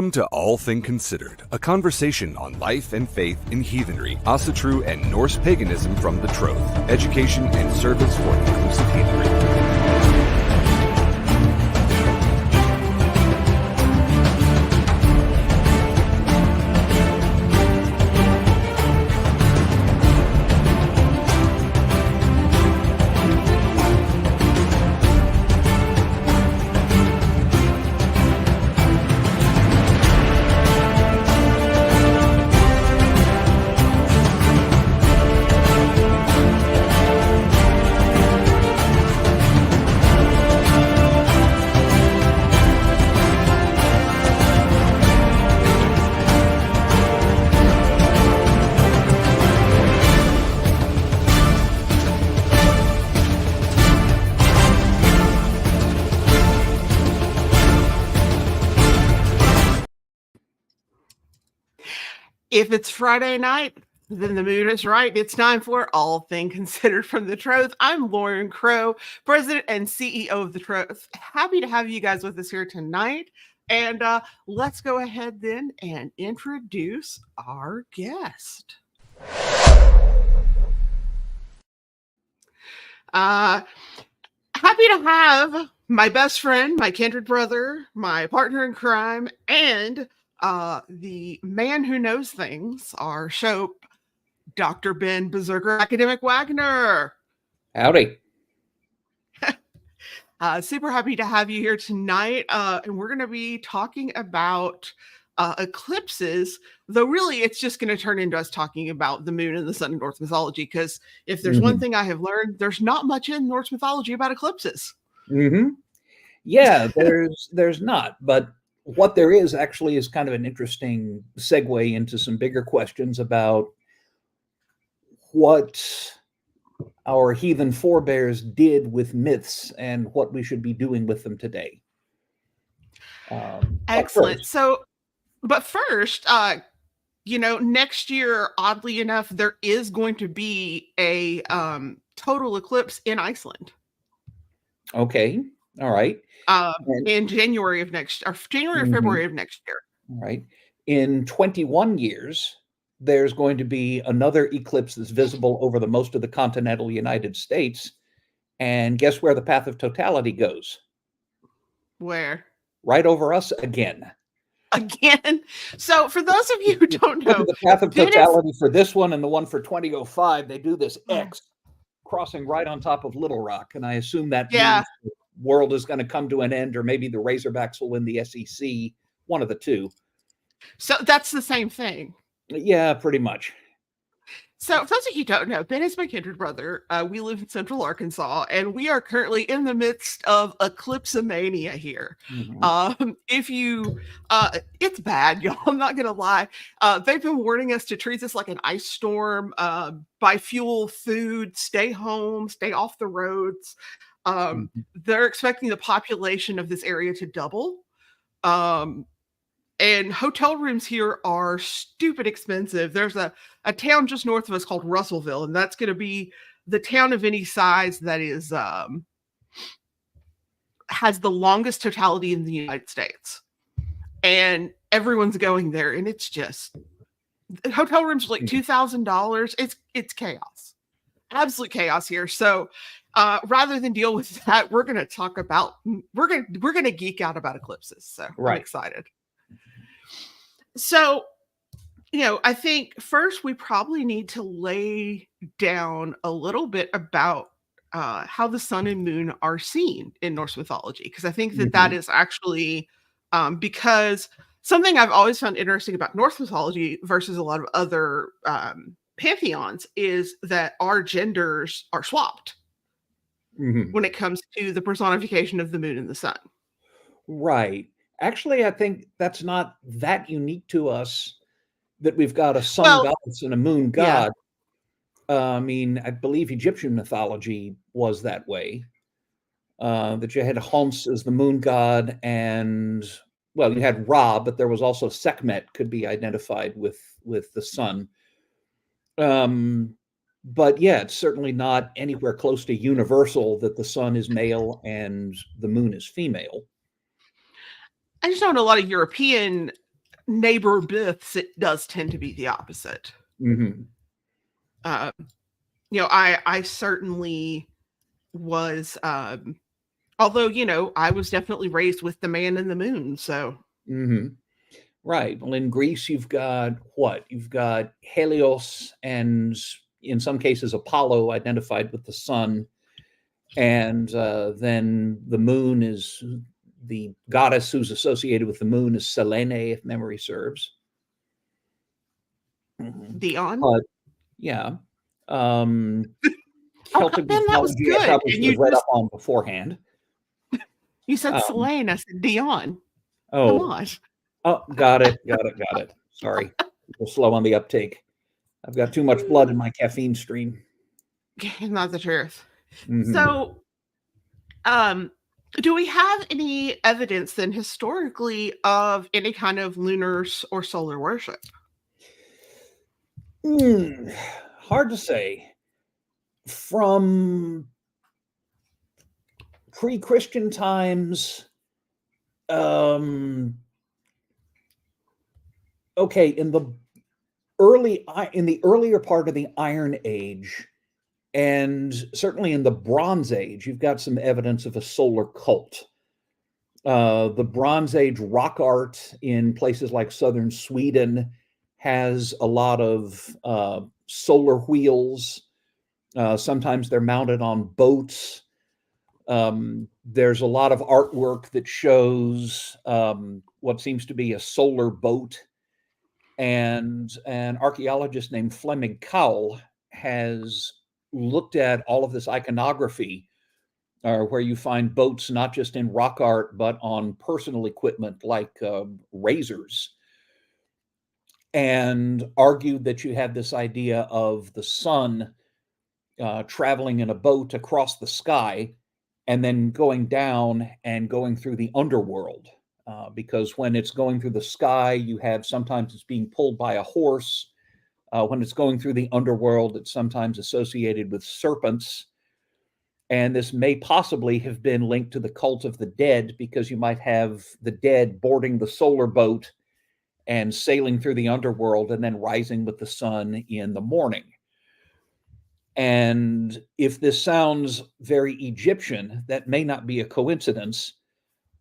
Welcome to Althing Considered, a conversation on life and faith in heathenry, Ásatrú and Norse paganism from the Troth, education and service for inclusive heathenry. If it's Friday night, then the mood is right. It's time for Althing Considered from the Troth. I'm Lauren Crow, President and CEO of the Troth. Happy to have you guys with us here tonight. And let's go ahead then and introduce our guest. Happy to have my best friend, my kindred brother, my partner in crime, and the man who knows things, our show, Dr. Ben Berserker Academic Wagner. Howdy. Super happy to have you here tonight. And we're going to be talking about eclipses, though really it's just going to turn into us talking about the moon and the sun in Norse mythology, because if there's one thing I have learned, there's not much in Norse mythology about eclipses. Yeah, there's not, but what there is actually is kind of an interesting segue into some bigger questions about what our heathen forebears did with myths and what we should be doing with them today. Excellent. But first, next year, oddly enough, there is going to be a total eclipse in Iceland. Okay. All right. In January of next, or January or February of next year. All right. In 21 years, there's going to be another eclipse that's visible over the most of the continental United States. And guess where the path of totality goes? Where? Right over us again. Again. So for those of you who don't know, the path of totality for this one and the one for 2005, they do this X crossing right on top of Little Rock. And I assume that means the world is going to come to an end, or maybe the Razorbacks will win the SEC, one of the two. So that's the same thing. Yeah, pretty much. So for those of you who don't know, Ben is my kindred brother. We live in Central Arkansas, and we are currently in the midst of eclipsomania here. It's bad, y'all. I'm not going to lie. They've been warning us to treat this like an ice storm, buy fuel, food, stay home, stay off the roads. They're expecting the population of this area to double. And hotel rooms here are stupid expensive. There's a town just north of us called Russellville, and that's going to be the town of any size that is has the longest totality in the United States. And everyone's going there, and it's just hotel rooms are like $2,000. It's chaos, absolute chaos here. So rather than deal with that, we're going to talk about we're going to geek out about eclipses. So I'm excited. So, I think first we probably need to lay down a little bit about how the sun and moon are seen in Norse mythology, because I think that is actually because something I've always found interesting about Norse mythology versus a lot of other pantheons is that our genders are swapped when it comes to the personification of the moon and the sun. Right. Actually, I think that's not that unique to us, that we've got a sun goddess and a moon god. I mean, I believe Egyptian mythology was that way, that you had Hans as the moon god, and, well, you had Ra, but there was also Sekhmet could be identified with the sun. But yeah, it's certainly not anywhere close to universal that the sun is male and the moon is female. I just know in a lot of European neighbor myths, it does tend to be the opposite. Mm-hmm. I certainly was, although, I was definitely raised with the man in the moon. So, Mm-hmm. Right. Well, in Greece, you've got what? You've got Helios and in some cases Apollo identified with the sun. And then the moon is the goddess who's associated with the moon is Selene, if memory serves. Dion. Yeah. Celtic Ben, that was mythology I good. probably And should have read up on beforehand. You said Selene, I said Dion. Oh, come on. Oh, got it. Sorry. We're slow on the uptake. I've got too much blood in my caffeine stream. Not the truth. Mhm. So, do we have any evidence then historically of any kind of lunar or solar worship? Hard to say. From pre-Christian times, okay, in the earlier part of the Iron Age, and certainly in the Bronze Age, you've got some evidence of a solar cult. The Bronze Age rock art in places like southern Sweden has a lot of solar wheels. Sometimes they're mounted on boats. There's a lot of artwork that shows what seems to be a solar boat. And an archaeologist named Fleming Cowell has looked at all of this iconography where you find boats not just in rock art, but on personal equipment like razors, and argued that you had this idea of the sun traveling in a boat across the sky and then going down and going through the underworld. Because when it's going through the sky, you have sometimes it's being pulled by a horse. When it's going through the underworld, it's sometimes associated with serpents. And this may possibly have been linked to the cult of the dead, because you might have the dead boarding the solar boat and sailing through the underworld and then rising with the sun in the morning. And if this sounds very Egyptian, that may not be a coincidence.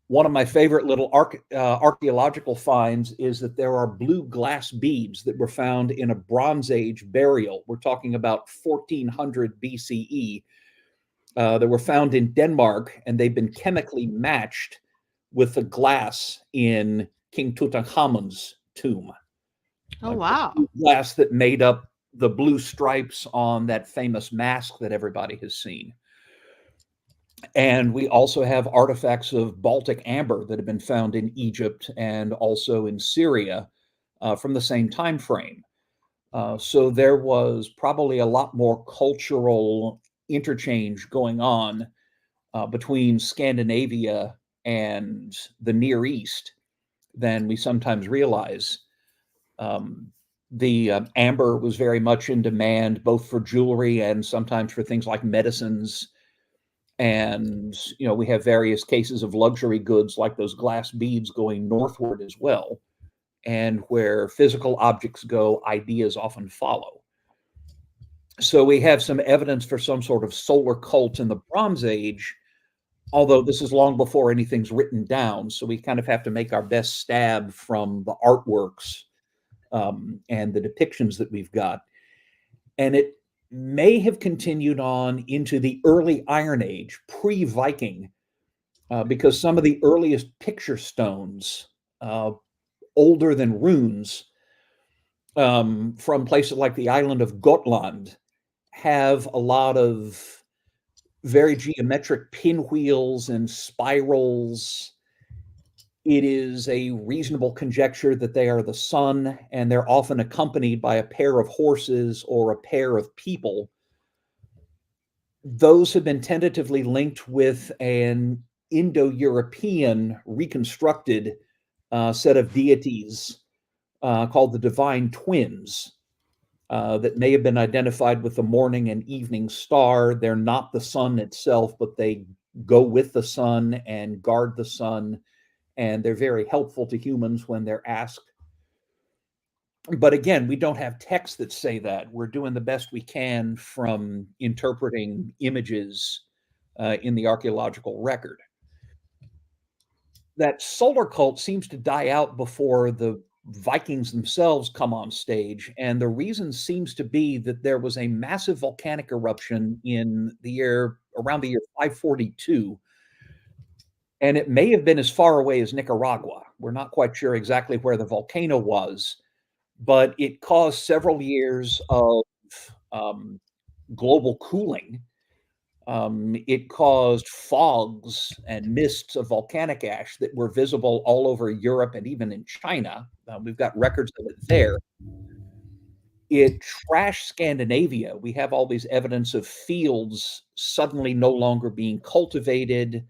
One of my favorite little archaeological finds is that there are blue glass beads that were found in a Bronze Age burial. We're talking about 1400 BCE. That were found in Denmark, and they've been chemically matched with the glass in King Tutankhamun's tomb. Oh, wow. Glass that made up the blue stripes on that famous mask that everybody has seen. And we also have artifacts of Baltic amber that have been found in Egypt and also in Syria from the same time frame. So there was probably a lot more cultural interchange going on between Scandinavia and the Near East than we sometimes realize. The amber was very much in demand, both for jewelry and sometimes for things like medicines. And, we have various cases of luxury goods like those glass beads going northward as well. And where physical objects go, ideas often follow. So we have some evidence for some sort of solar cult in the Bronze Age, although this is long before anything's written down. So we kind of have to make our best stab from the artworks and the depictions that we've got. And it may have continued on into the early Iron Age, pre-Viking, because some of the earliest picture stones, older than runes, from places like the island of Gotland, have a lot of very geometric pinwheels and spirals. It is a reasonable conjecture that they are the sun, and they're often accompanied by a pair of horses or a pair of people. Those have been tentatively linked with an Indo-European reconstructed set of deities called the Divine Twins. That may have been identified with the morning and evening star. They're not the sun itself, but they go with the sun and guard the sun. And they're very helpful to humans when they're asked But again, we don't have texts that say that. We're doing the best we can from interpreting images in the archaeological record. That solar cult seems to die out before the Vikings themselves come on stage, and the reason seems to be that there was a massive volcanic eruption in the year around the year 542, and it may have been as far away as Nicaragua. We're not quite sure exactly where the volcano was, but it caused several years of global cooling. It caused fogs and mists of volcanic ash that were visible all over Europe and even in China. We've got records of it there. It trashed Scandinavia. We have all these evidence of fields suddenly no longer being cultivated,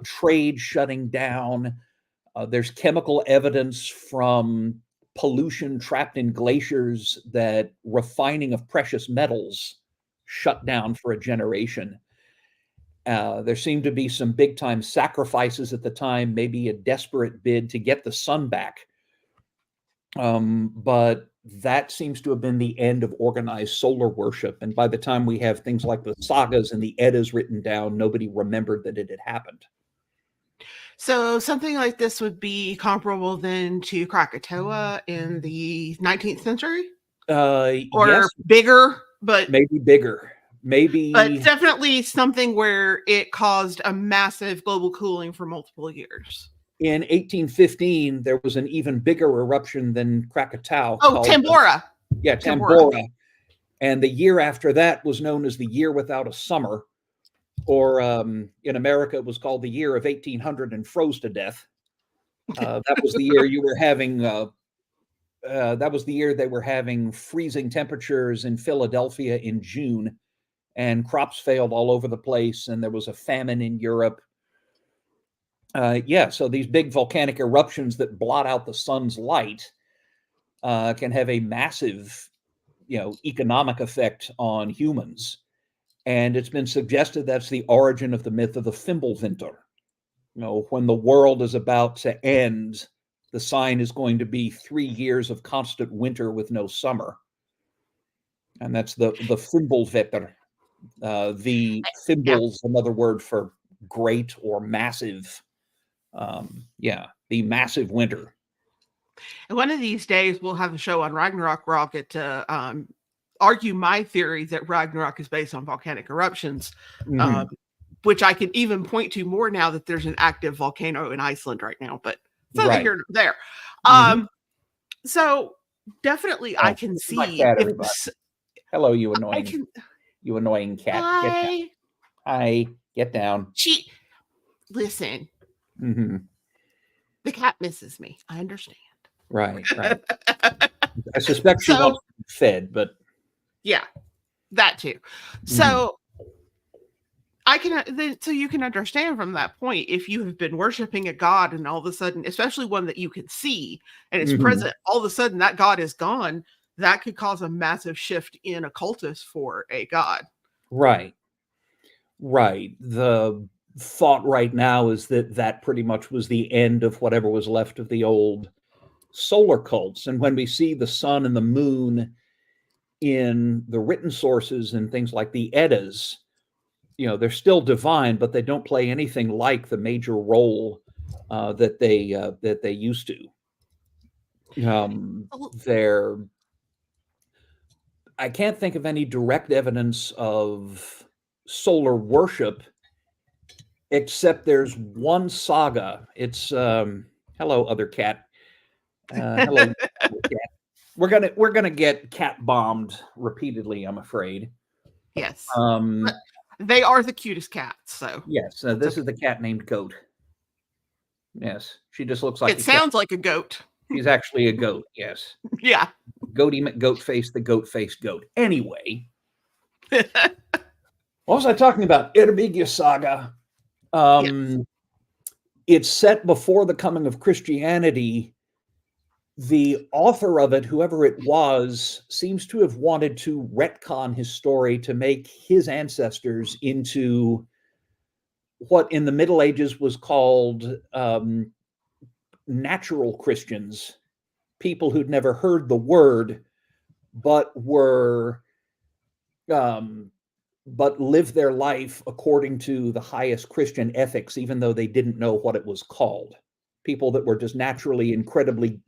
trade shutting down. There's chemical evidence from pollution trapped in glaciers that refining of precious metals shut down for a generation. There seemed to be some big time sacrifices at the time, maybe a desperate bid to get the sun back. But that seems to have been the end of organized solar worship. And by the time we have things like the sagas and the Eddas written down, nobody remembered that it had happened. So something like this would be comparable then to Krakatoa in the 19th century? Or yes, bigger, but maybe bigger. Maybe, but definitely something where it caused a massive global cooling for multiple years. In 1815, there was an even bigger eruption than Krakatoa. Oh, Tambora. Yeah, Tambora. And the year after that was known as the year without a summer, or in America, it was called the year of 1800 and froze to death. That was the year you were having. That was the year they were having freezing temperatures in Philadelphia in June, and crops failed all over the place, and there was a famine in Europe. So these big volcanic eruptions that blot out the sun's light can have a massive, economic effect on humans. And it's been suggested that's the origin of the myth of the Fimbulwinter. When the world is about to end, the sign is going to be 3 years of constant winter with no summer. And that's the Fimbulwinter. The Fimbul's another word for great or massive. The massive winter. And one of these days we'll have a show on Ragnarok where I'll get to argue my theory that Ragnarok is based on volcanic eruptions, which I can even point to more now that there's an active volcano in Iceland right now, but it's not here nor there. So definitely I can see. My cat, everybody. Hello, you annoying, you annoying cat. Hi. Hi, get down. Listen. Mm-hmm. The cat misses me. I understand. Right. I suspect she wants to be fed, but yeah, that too. So so you can understand from that point, if you have been worshiping a god and all of a sudden, especially one that you can see and is present, all of a sudden that god is gone, that could cause a massive shift in a cultus for a god. Right. The thought right now is that pretty much was the end of whatever was left of the old solar cults. And when we see the sun and the moon in the written sources and things like the Eddas, they're still divine, but they don't play anything like the major role that they used to. I can't think of any direct evidence of solar worship, except there's one saga. It's hello, other cat. Hello, cat. We're gonna get cat bombed repeatedly, I'm afraid. Yes. They are the cutest cats. So yes, this is the cat named Goat. Yes, she just looks like. It sounds like a goat. She's actually a goat. Yes. Yeah. Goaty McGoatface, the goat-faced goat. Anyway, what was I talking about? Erbigia Saga. It's set before the coming of Christianity. The author of it, whoever it was, seems to have wanted to retcon his story to make his ancestors into what in the Middle Ages was called natural Christians, people who'd never heard the word, but lived their life according to the highest Christian ethics, even though they didn't know what it was called. People that were just naturally incredibly,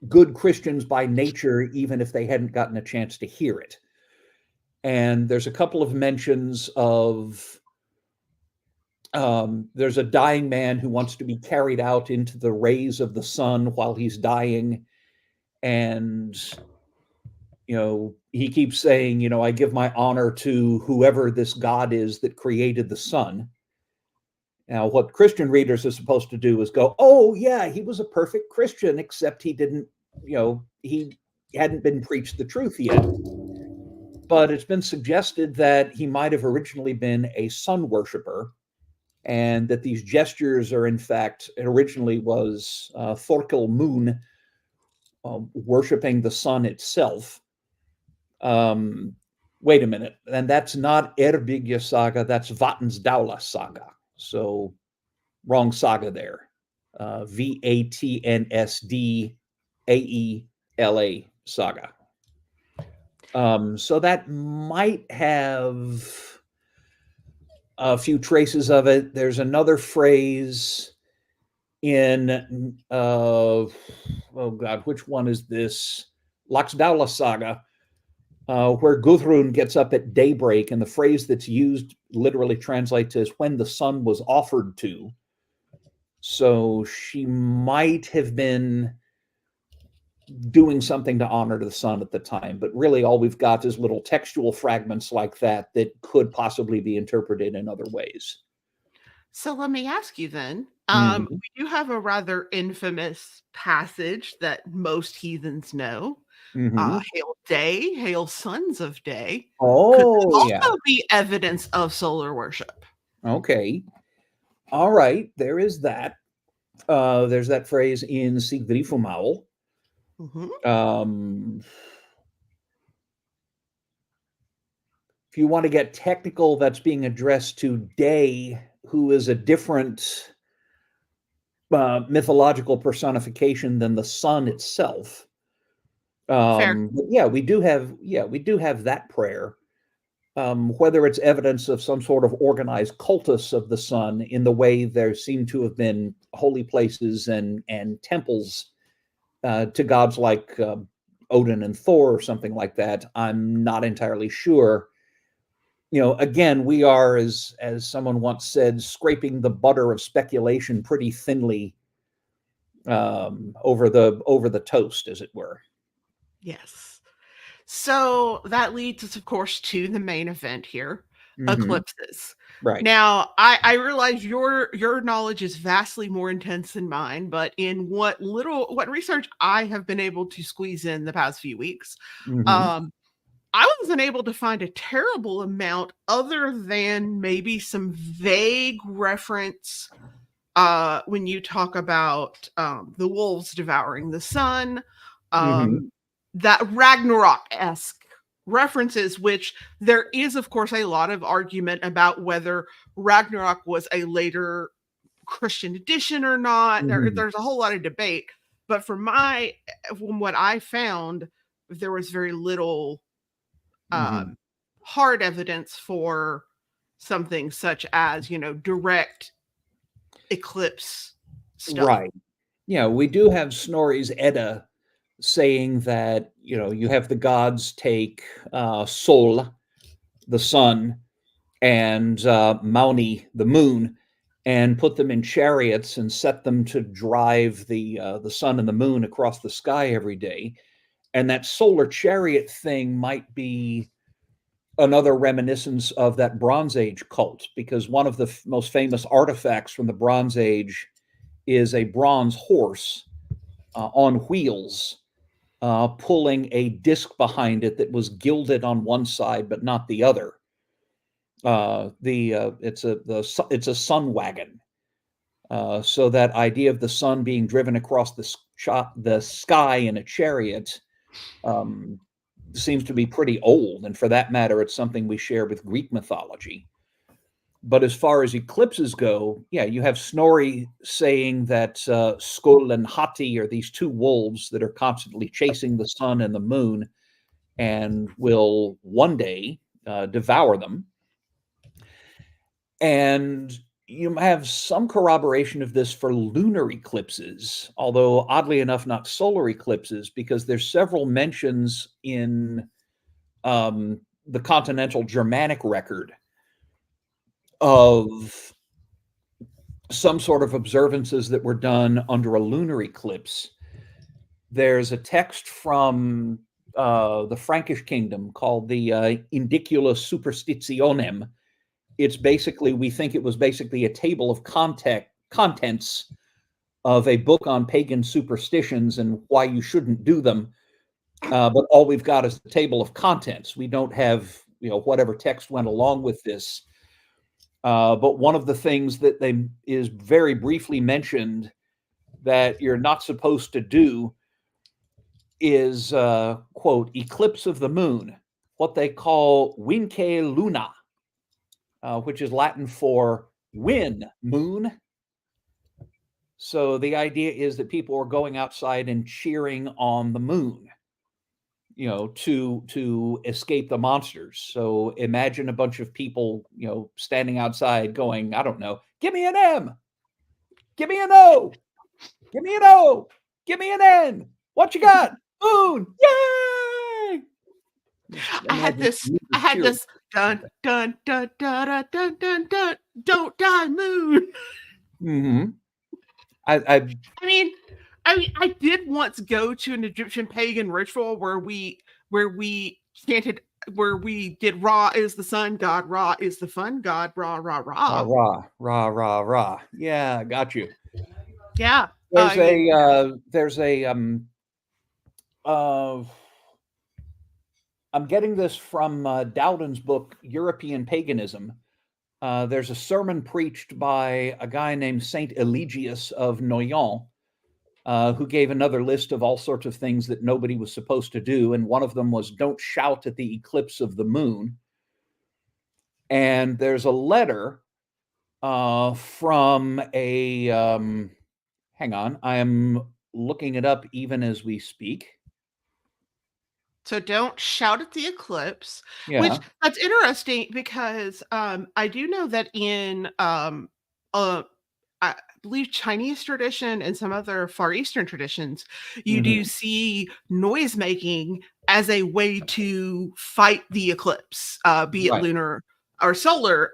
good Christians by nature, even if they hadn't gotten a chance to hear it. And there's a couple of mentions of there's a dying man who wants to be carried out into the rays of the sun while he's dying. And, he keeps saying, I give my honor to whoever this God is that created the sun. Now, what Christian readers are supposed to do is go, oh, yeah, he was a perfect Christian, except he didn't, he hadn't been preached the truth yet. But it's been suggested that he might have originally been a sun worshiper, and that these gestures are, in fact, it originally was Thorkel Moon worshiping the sun itself. Wait a minute. And that's not Erbygja saga, that's Vatnsdaula saga. So wrong saga there. Vatnsdaela saga. So that might have a few traces of it. There's another phrase in, which one is this? Laxdaula saga, where Gudrun gets up at daybreak, and the phrase that's used literally translates as when the sun was offered to. So she might have been doing something to honor the sun at the time, but really all we've got is little textual fragments like that could possibly be interpreted in other ways. So let me ask you then, Mhm. we do have a rather infamous passage that most heathens know. Mhm. Hail day, hail sons of day. Could Oh, yeah. also be evidence of solar worship. Okay. All right. There is that. There's that phrase in Sigdrifumal. Mhm. If you want to get technical, that's being addressed to Day, who is a different mythological personification than the sun itself. Fair. But yeah, we do have that prayer. Whether it's evidence of some sort of organized cultus of the sun in the way there seem to have been holy places and temples to gods like Odin and Thor or something like that, I'm not entirely sure. Again, we are, as someone once said, scraping the butter of speculation pretty thinly over the toast, as it were. Yes. So that leads us, of course, to the main event here, eclipses. Right. Now, I realize your knowledge is vastly more intense than mine, but in what research I have been able to squeeze in the past few weeks, I wasn't able to find a terrible amount other than maybe some vague reference when you talk about the wolves devouring the sun, that Ragnarok-esque references, which there is, of course, a lot of argument about whether Ragnarok was a later Christian edition or not. There's a whole lot of debate. But from what I found, there was very little hard evidence for something such as, direct eclipse stuff. Right. Yeah, we do have Snorri's Edda saying that, you have the gods take Sol, the sun, and Mauni, the moon, and put them in chariots and set them to drive the sun and the moon across the sky every day. And that solar chariot thing might be another reminiscence of that Bronze Age cult, because one of the most famous artifacts from the Bronze Age is a bronze horse on wheels pulling a disc behind it that was gilded on one side but not the other. It's a sun wagon. So that idea of the sun being driven across the sky in a chariot seems to be pretty old, and for that matter, it's something we share with Greek mythology. But as far as eclipses go, yeah, you have Snorri saying that Skuld and Hati are these two wolves that are constantly chasing the sun and the moon and will one day devour them. And you have some corroboration of this for lunar eclipses, although oddly enough, not solar eclipses, because there's several mentions in the continental Germanic record of some sort of observances that were done under a lunar eclipse. There's a text from the Frankish kingdom called the Indicula Superstitionem. It's basically, we think it was basically a table of contents of a book on pagan superstitions and why you shouldn't do them. But all we've got is the table of contents. We don't have, whatever text went along with this. But one of the things that is very briefly mentioned that you're not supposed to do is, quote, eclipse of the moon, what they call vince luna, which is Latin for win moon. So the idea is that people are going outside and cheering on the moon, to escape the monsters. So imagine a bunch of people, standing outside going, I don't know, give me an M, give me an O, give me an O, give me an N. What you got? Moon. Yay! I had this dun dun dun dun dun dun dun don't die moon. Mm-hmm. I mean, I did once go to an Egyptian pagan ritual where we chanted, where we did Ra is the sun god, Ra is the fun god, Ra, Ra, Ra. Ra, Ra, Ra, Ra. Yeah, got you. Yeah. I'm getting this from Dowden's book, European Paganism. There's a sermon preached by a guy named Saint Eligius of Noyon, who gave another list of all sorts of things that nobody was supposed to do. And one of them was don't shout at the eclipse of the moon. And there's a letter from a, hang on, I am looking it up even as we speak. So don't shout at the eclipse, which that's interesting because I do know that in I believe Chinese tradition and some other Far Eastern traditions, you do see noise making as a way to fight the eclipse, be it lunar or solar.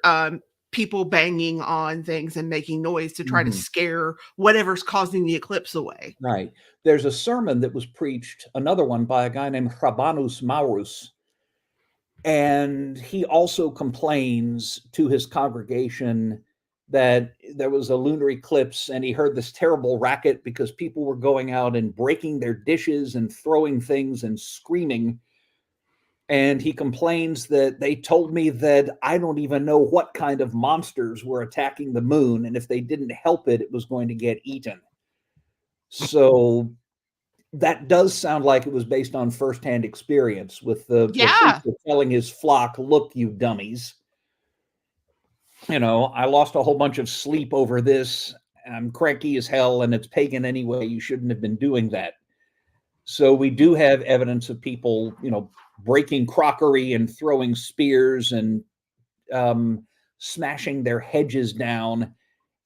People banging on things and making noise to try to scare whatever's causing the eclipse away. Right. There's a sermon that was preached, another one by a guy named Rabanus Maurus, and he also complains to his congregation that there was a lunar eclipse and he heard this terrible racket because people were going out and breaking their dishes and throwing things and screaming. And he complains that they told me that I don't even know what kind of monsters were attacking the moon. And if they didn't help it, it was going to get eaten. So that does sound like it was based on firsthand experience with the priest telling his flock, look, you dummies. I lost a whole bunch of sleep over this. I'm cranky as hell and it's pagan anyway. You shouldn't have been doing that. So we do have evidence of people, breaking crockery and throwing spears and smashing their hedges down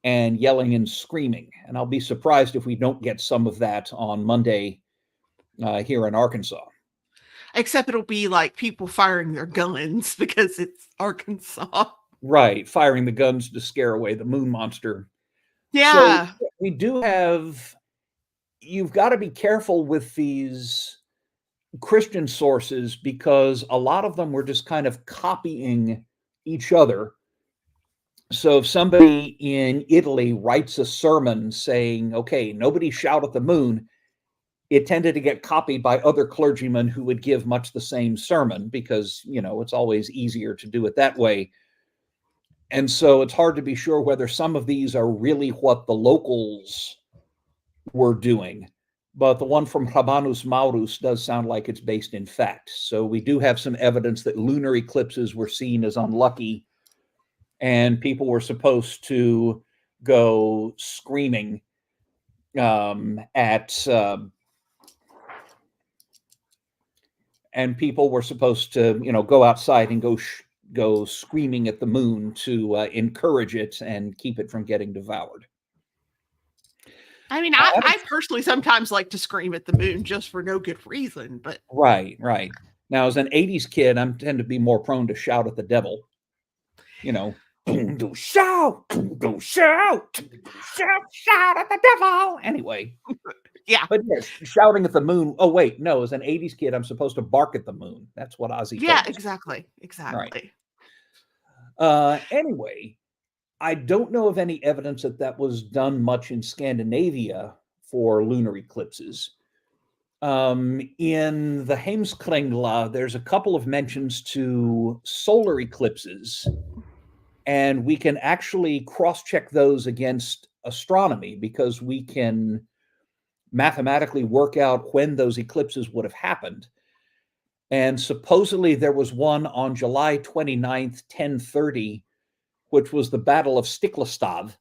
and yelling and screaming. And I'll be surprised if we don't get some of that on Monday here in Arkansas. Except it'll be like people firing their guns because it's Arkansas. Right, firing the guns to scare away the moon monster. Yeah. So we do have, you've got to be careful with these Christian sources because a lot of them were just kind of copying each other. So if somebody in Italy writes a sermon saying, okay, nobody shout at the moon, it tended to get copied by other clergymen who would give much the same sermon because, it's always easier to do it that way. And so it's hard to be sure whether some of these are really what the locals were doing. But the one from Rabanus Maurus does sound like it's based in fact. So we do have some evidence that lunar eclipses were seen as unlucky and people were supposed to go screaming and people were supposed to, go outside and go screaming at the moon to encourage it and keep it from getting devoured. I mean, I personally sometimes like to scream at the moon just for no good reason, but Right. Now, as an 80s kid, I tend to be more prone to shout at the devil. Boom, do shout, do shout, shout at the devil. Anyway. Yeah. But yes, shouting at the moon. Oh, wait, no, as an 80s kid, I'm supposed to bark at the moon. That's what Ozzy told us. Exactly. Right. Anyway, I don't know of any evidence that was done much in Scandinavia for lunar eclipses. In the Heimskringla, there's a couple of mentions to solar eclipses, and we can actually cross-check those against astronomy because we can mathematically work out when those eclipses would have happened. And supposedly there was one on July 29th, 1030, which was the Battle of Stiklestad.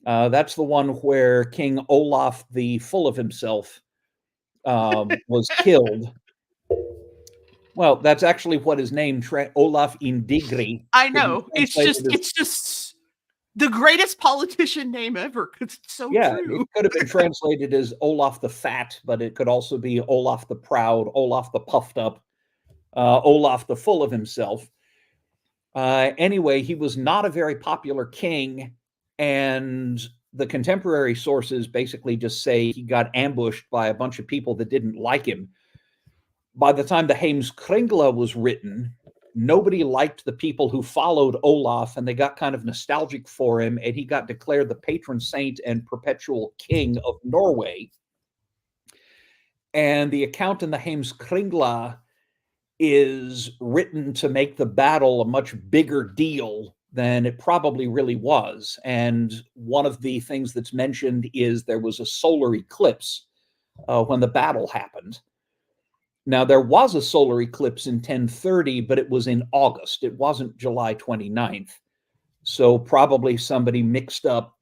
That's the one where King Olaf, the full of himself, was killed. Well, that's actually what his name, Olaf Indigri. I know. It's just the greatest politician name ever because it's so true. It could have been translated as Olaf the Fat, but it could also be Olaf the Proud, Olaf the Puffed Up, Olaf the full of himself. Anyway, he was not a very popular king, and the contemporary sources basically just say he got ambushed by a bunch of people that didn't like him. By the time the Heimskringla was written, nobody liked the people who followed Olaf, and they got kind of nostalgic for him, and he got declared the patron saint and perpetual king of Norway. And the account in the Heimskringla is written to make the battle a much bigger deal than it probably really was. And one of the things that's mentioned is there was a solar eclipse when the battle happened. Now, there was a solar eclipse in 1030, but it was in August. It wasn't July 29th. So probably somebody mixed up,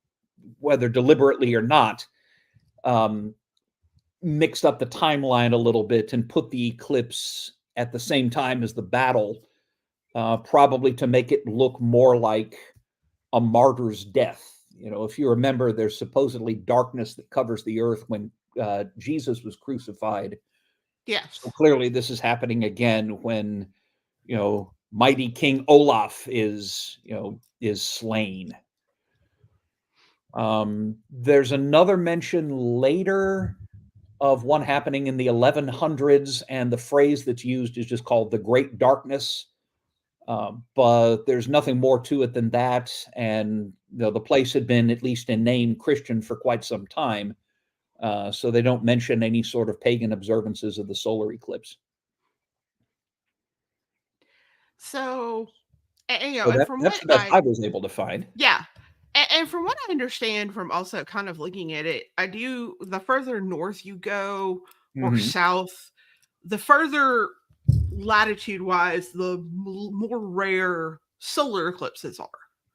whether deliberately or not, mixed up the timeline a little bit and put the eclipse at the same time as the battle, probably to make it look more like a martyr's death. If you remember, there's supposedly darkness that covers the earth when Jesus was crucified. Yes. So clearly this is happening again when, mighty King Olaf is slain. There's another mention later of one happening in the 1100s, and the phrase that's used is just called the Great Darkness. But there's nothing more to it than that. And the place had been, at least in name, Christian for quite some time. So they don't mention any sort of pagan observances of the solar eclipse. So, that's the best I was able to find. Yeah. And from what I understand from also kind of looking at it, the further north you go or south, the further latitude-wise, the more rare solar eclipses are.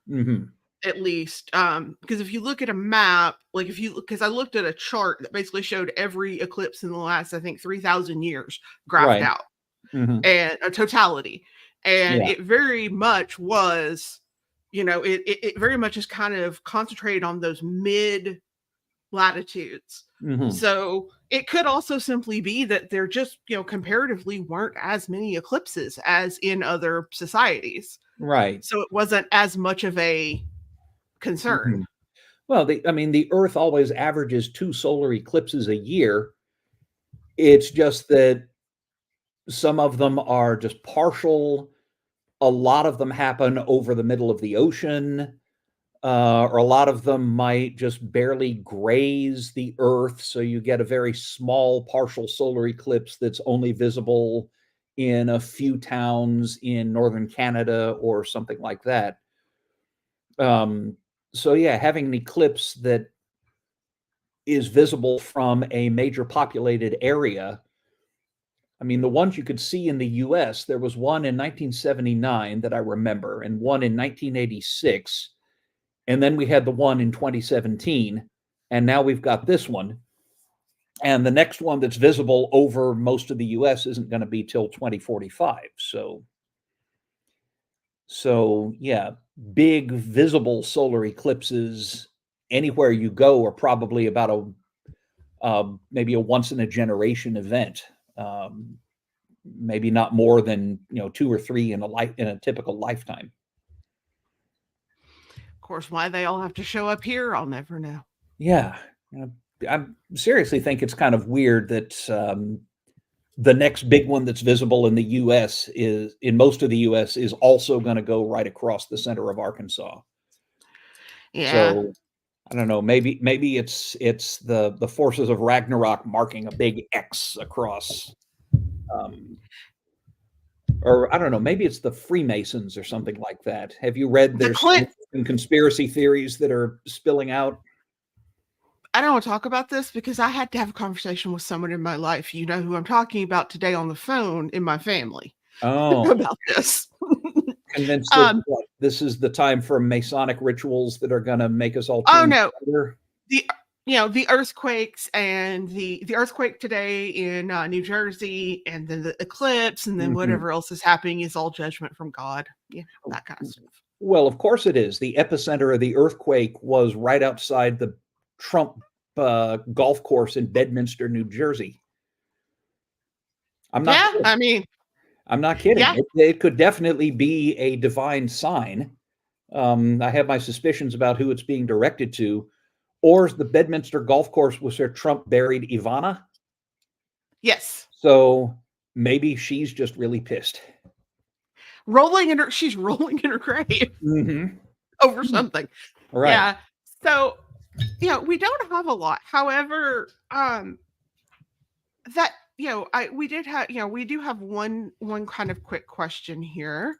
Mm-hmm. At least, because if you look at a map, because I looked at a chart that basically showed every eclipse in the last, I think, 3,000 years graphed out, and a totality, and it very much was, it very much is kind of concentrated on those mid latitudes. So it could also simply be that there just, comparatively weren't as many eclipses as in other societies. Right. So it wasn't as much of a concern. Well, the Earth always averages 2 solar eclipses a year. It's just that some of them are just partial. A lot of them happen over the middle of the ocean, or a lot of them might just barely graze the Earth. So you get a very small partial solar eclipse that's only visible in a few towns in northern Canada or something like that. So yeah, having an eclipse that is visible from a major populated area I mean, the ones you could see in the US, there was one in 1979 that I remember, and one in 1986. And then we had the one in 2017. And now we've got this one. And the next one that's visible over most of the US isn't going to be till 2045. So yeah, big visible solar eclipses anywhere you go are probably about maybe a once in a generation event. Maybe not more than 2 or 3 in a typical lifetime. Of course, why they all have to show up here, I'll never know. Yeah, I seriously think it's kind of weird that the next big one that's visible in the U.S. in most of the U.S. is also going to go right across the center of Arkansas. Yeah. So I don't know. Maybe it's the forces of Ragnarok marking a big X across. Or I don't know. Maybe it's the Freemasons or something like that. Have you read there's some conspiracy theories that are spilling out? I don't want to talk about this because I had to have a conversation with someone in my life. You know who I'm talking about today on the phone in my family. Oh, about this. Convinced that this is the time for Masonic rituals that are going to make us all. Oh no, the earthquakes and the earthquake today in New Jersey, and then the eclipse, and then whatever else is happening is all judgment from God. Yeah, that kind of stuff. Well, of course it is. The epicenter of the earthquake was right outside the Trump golf course in Bedminster, New Jersey. I'm not kidding. I'm not kidding. Yeah. It could definitely be a divine sign. I have my suspicions about who it's being directed to. Or the Bedminster golf course was where Trump buried Ivana. Yes. So maybe she's just really pissed. She's rolling in her grave over something. Right. Yeah. So, we don't have a lot. However, we do have one kind of quick question here.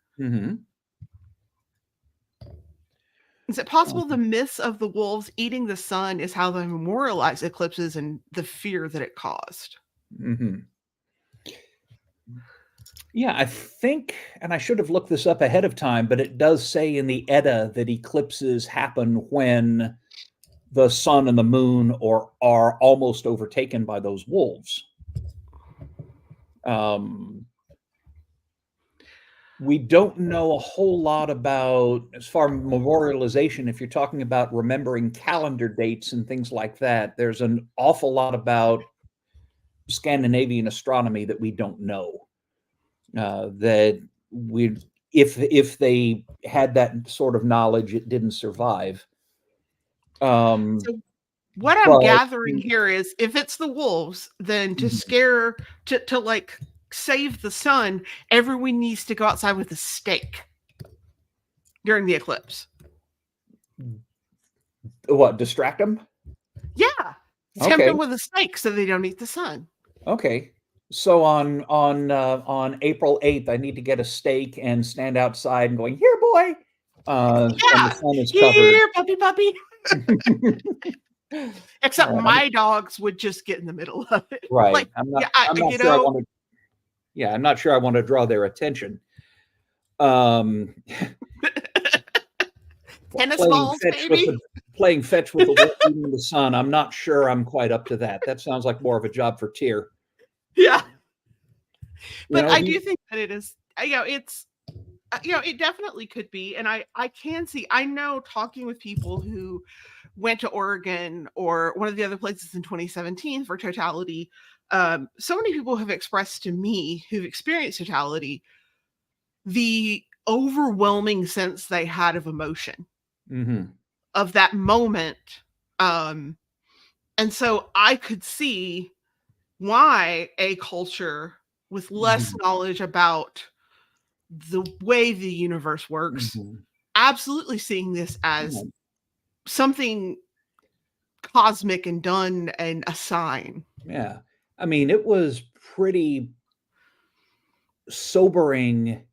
Is it possible the myths of the wolves eating the sun is how they memorialize eclipses and the fear that it caused? Yeah, I think, and I should have looked this up ahead of time, but it does say in the Edda that eclipses happen when the sun and the moon are almost overtaken by those wolves. We don't know a whole lot about, as far as memorialization, if you're talking about remembering calendar dates and things like that, there's an awful lot about Scandinavian astronomy that we don't know. That if they had that sort of knowledge, it didn't survive. So what I'm gathering here is, if it's the wolves, then to scare, to like save the sun, everyone needs to go outside with a stake during the eclipse. What, distract them? Yeah. Tempt them with a stake so they don't eat the sun. Okay. So on April 8th, I need to get a stake and stand outside and going, "Here, boy." And the sun is covered. Here, puppy. Except my dogs would just get in the middle of it. Right. Like, I'm not sure I want to draw their attention. Tennis balls, maybe. Playing fetch with the wolf eating the sun. I'm not sure I'm quite up to that. That sounds like more of a job for Tyr. Yeah. But I do think that it is, it's, it definitely could be. And I can see, I know, talking with people who went to Oregon or one of the other places in 2017 for totality, so many people have expressed to me who've experienced totality the overwhelming sense they had of emotion of that moment. And so I could see why a culture with less knowledge about the way the universe works, absolutely seeing this as something cosmic and done and a sign. Yeah. I mean, it was pretty sobering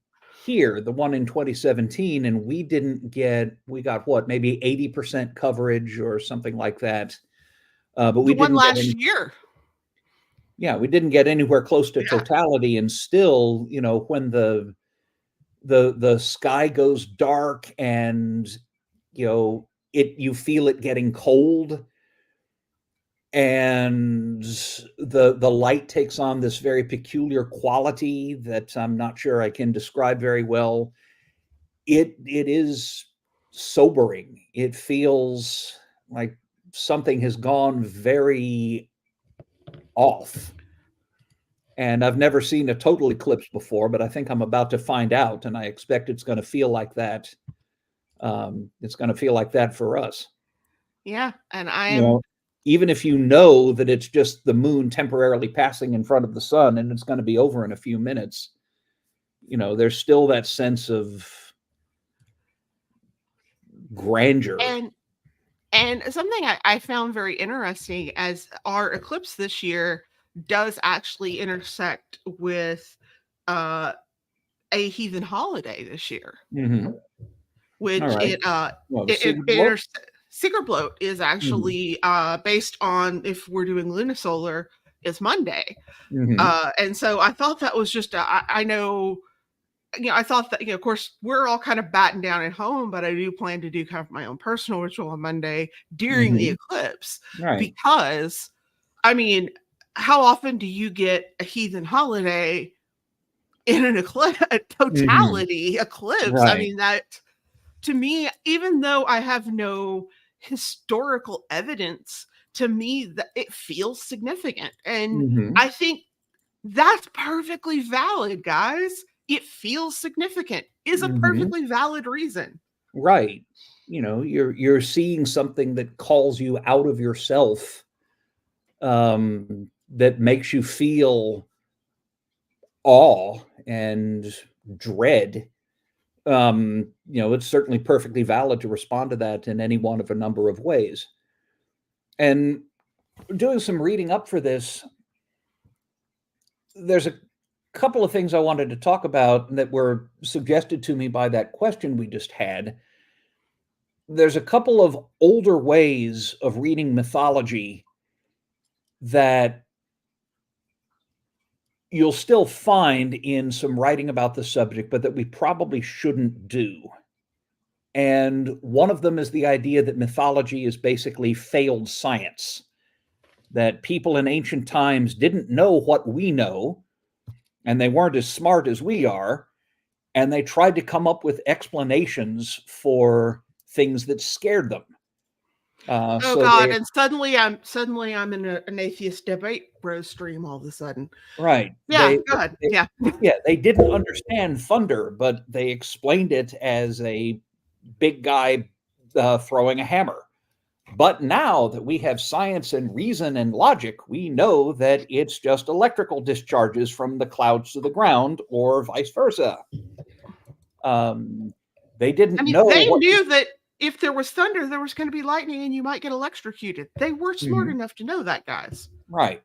here, the one in 2017, and we got what, maybe 80% coverage or something like that. But we didn't last year. Yeah, we didn't get anywhere close to totality, and still, when the sky goes dark and you feel it getting cold, and the light takes on this very peculiar quality that I'm not sure I can describe very well. It is sobering. It feels like something has gone very off. And I've never seen a total eclipse before, but I think I'm about to find out, and I expect it's going to feel like that. It's going to feel like that for us. Yeah, and I am. Even if you know that it's just the moon temporarily passing in front of the sun, and it's going to be over in a few minutes, there's still that sense of grandeur. And something I found very interesting, as our eclipse this year does actually intersect with a heathen holiday this year, which Secret Bloat is actually based on, if we're doing lunisolar, is Monday. And so I thought that was just I know. I thought that, of course, we're all kind of batting down at home, but I do plan to do kind of my own personal ritual on Monday during the eclipse. Right. Because, I mean, how often do you get a heathen holiday in an eclipse, a totality eclipse? Right. I mean, that, to me, even though I have no historical evidence, to me, that it feels significant. And I think that's perfectly valid, guys. It feels significant is a perfectly valid reason. Right. You're seeing something that calls you out of yourself, that makes you feel awe and dread. It's certainly perfectly valid to respond to that in any one of a number of ways. And doing some reading up for this, there's a couple of things I wanted to talk about that were suggested to me by that question we just had. There's a couple of older ways of reading mythology that you'll still find in some writing about the subject, but that we probably shouldn't do. And one of them is the idea that mythology is basically failed science, that people in ancient times didn't know what we know, and they weren't as smart as we are, and they tried to come up with explanations for things that scared them. God! And suddenly I'm in an atheist debate bros stream all of a sudden. Right? Yeah. God. Yeah. They didn't understand thunder, but they explained it as a big guy throwing a hammer. But now that we have science and reason and logic, we know that it's just electrical discharges from the clouds to the ground, or vice versa. They didn't know. They knew that if there was thunder, there was going to be lightning and you might get electrocuted. They were smart enough to know that, guys. Right.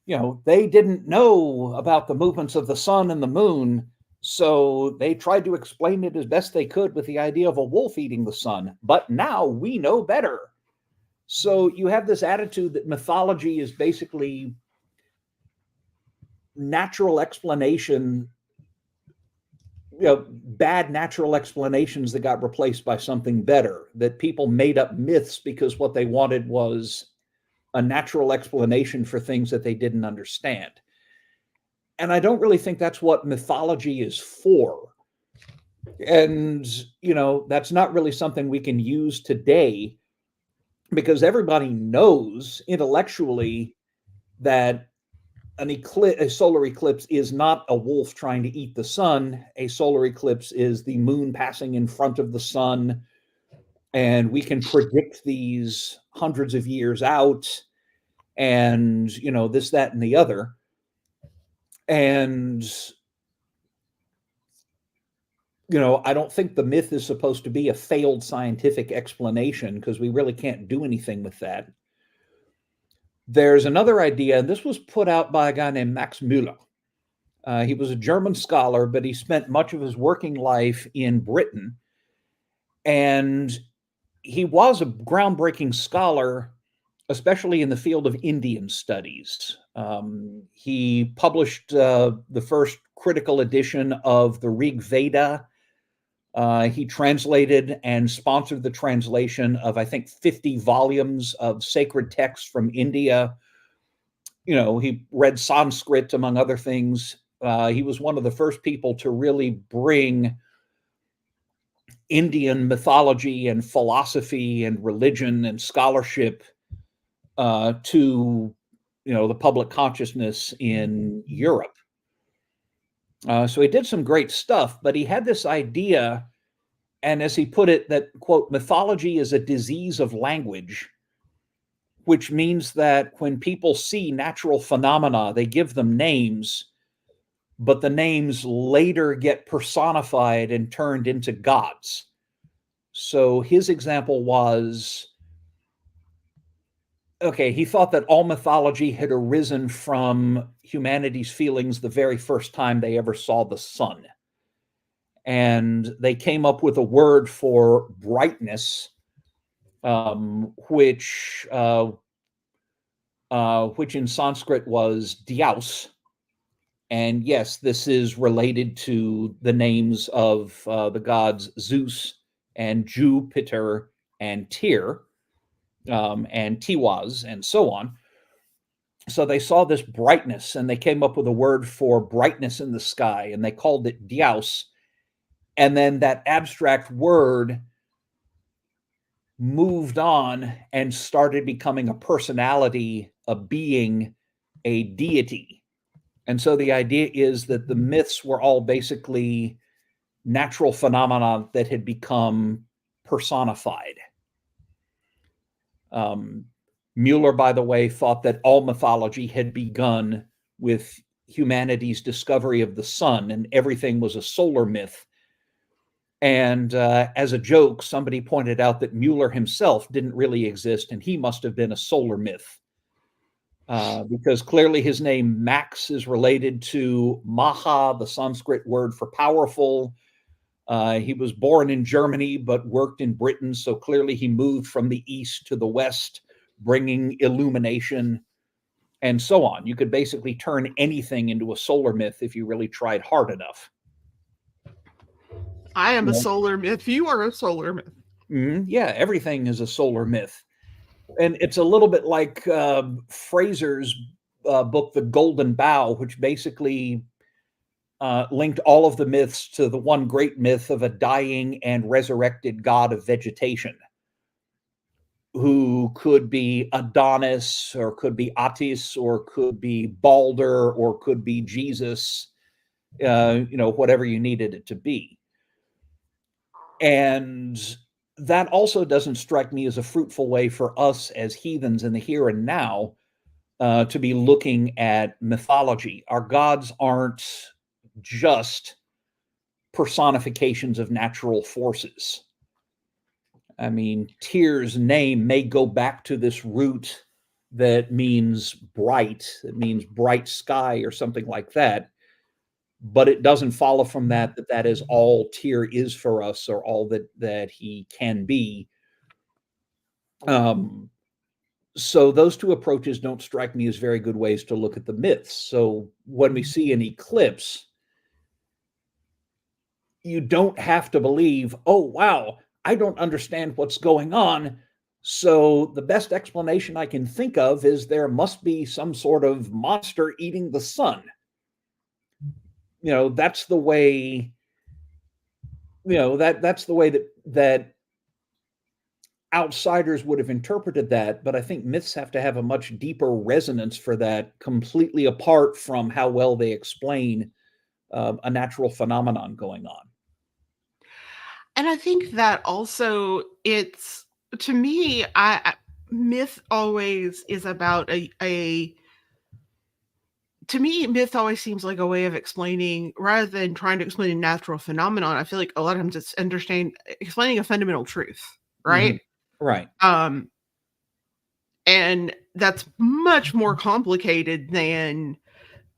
They didn't know about the movements of the sun and the moon, so they tried to explain it as best they could with the idea of a wolf eating the sun. But now we know better. So you have this attitude that mythology is basically natural explanation, bad natural explanations that got replaced by something better, that people made up myths because what they wanted was a natural explanation for things that they didn't understand. And I don't really think that's what mythology is for. And, that's not really something we can use today, because everybody knows intellectually that a solar eclipse is not a wolf trying to eat the sun. A solar eclipse is the moon passing in front of the sun, and we can predict these hundreds of years out, and this, that, and the other. And I don't think the myth is supposed to be a failed scientific explanation, because we really can't do anything with that. There's another idea, and this was put out by a guy named Max Müller. He was a German scholar, but he spent much of his working life in Britain. And he was a groundbreaking scholar especially in the field of Indian studies. He published the first critical edition of the Rig Veda. He translated and sponsored the translation of, I think, 50 volumes of sacred texts from India. He read Sanskrit, among other things. He was one of the first people to really bring Indian mythology and philosophy and religion and scholarship to the public consciousness in Europe. So he did some great stuff, but he had this idea, and as he put it, that, quote, mythology is a disease of language, which means that when people see natural phenomena, they give them names, but the names later get personified and turned into gods. So his example was, okay, he thought that all mythology had arisen from humanity's feelings the very first time they ever saw the sun. And they came up with a word for brightness, which in Sanskrit was dyaus. And yes, this is related to the names of the gods Zeus and Jupiter and Tyr, and Tiwaz, and so on. So they saw this brightness, and they came up with a word for brightness in the sky, and they called it dyaus. And then that abstract word moved on and started becoming a personality, a being, a deity. And so the idea is that the myths were all basically natural phenomena that had become personified. Mueller, by the way, thought that all mythology had begun with humanity's discovery of the sun, and everything was a solar myth. And as a joke, somebody pointed out that Mueller himself didn't really exist, and he must have been a solar myth. Because clearly his name Max is related to Maha, the Sanskrit word for powerful. He was born in Germany, but worked in Britain. So clearly he moved from the east to the west, bringing illumination and so on. You could basically turn anything into a solar myth if you really tried hard enough. I am a solar myth. You are a solar myth. Yeah, everything is a solar myth. And it's a little bit like Fraser's book, The Golden Bough, which basically linked all of the myths to the one great myth of a dying and resurrected god of vegetation, who could be Adonis, or could be Attis, or could be Balder, or could be Jesus, whatever you needed it to be. And that also doesn't strike me as a fruitful way for us as heathens in the here and now to be looking at mythology. Our gods aren't just personifications of natural forces. I mean, Tyr's name may go back to this root that means bright, that means bright sky or something like that. But it doesn't follow from that that is all Tyr is for us, or all that he can be. So those two approaches don't strike me as very good ways to look at the myths. So when we see an eclipse, you don't have to believe, oh, wow, I don't understand what's going on. So the best explanation I can think of is there must be some sort of monster eating the sun. That's the way, that's the way that outsiders would have interpreted that. But I think myths have to have a much deeper resonance for that, completely apart from how well they explain a natural phenomenon going on. And I think that also it's, to me, myth always is about to me, myth always seems like a way of explaining, rather than trying to explain a natural phenomenon. I feel like a lot of times it's explaining a fundamental truth, right? Mm-hmm. Right. And that's much more complicated than,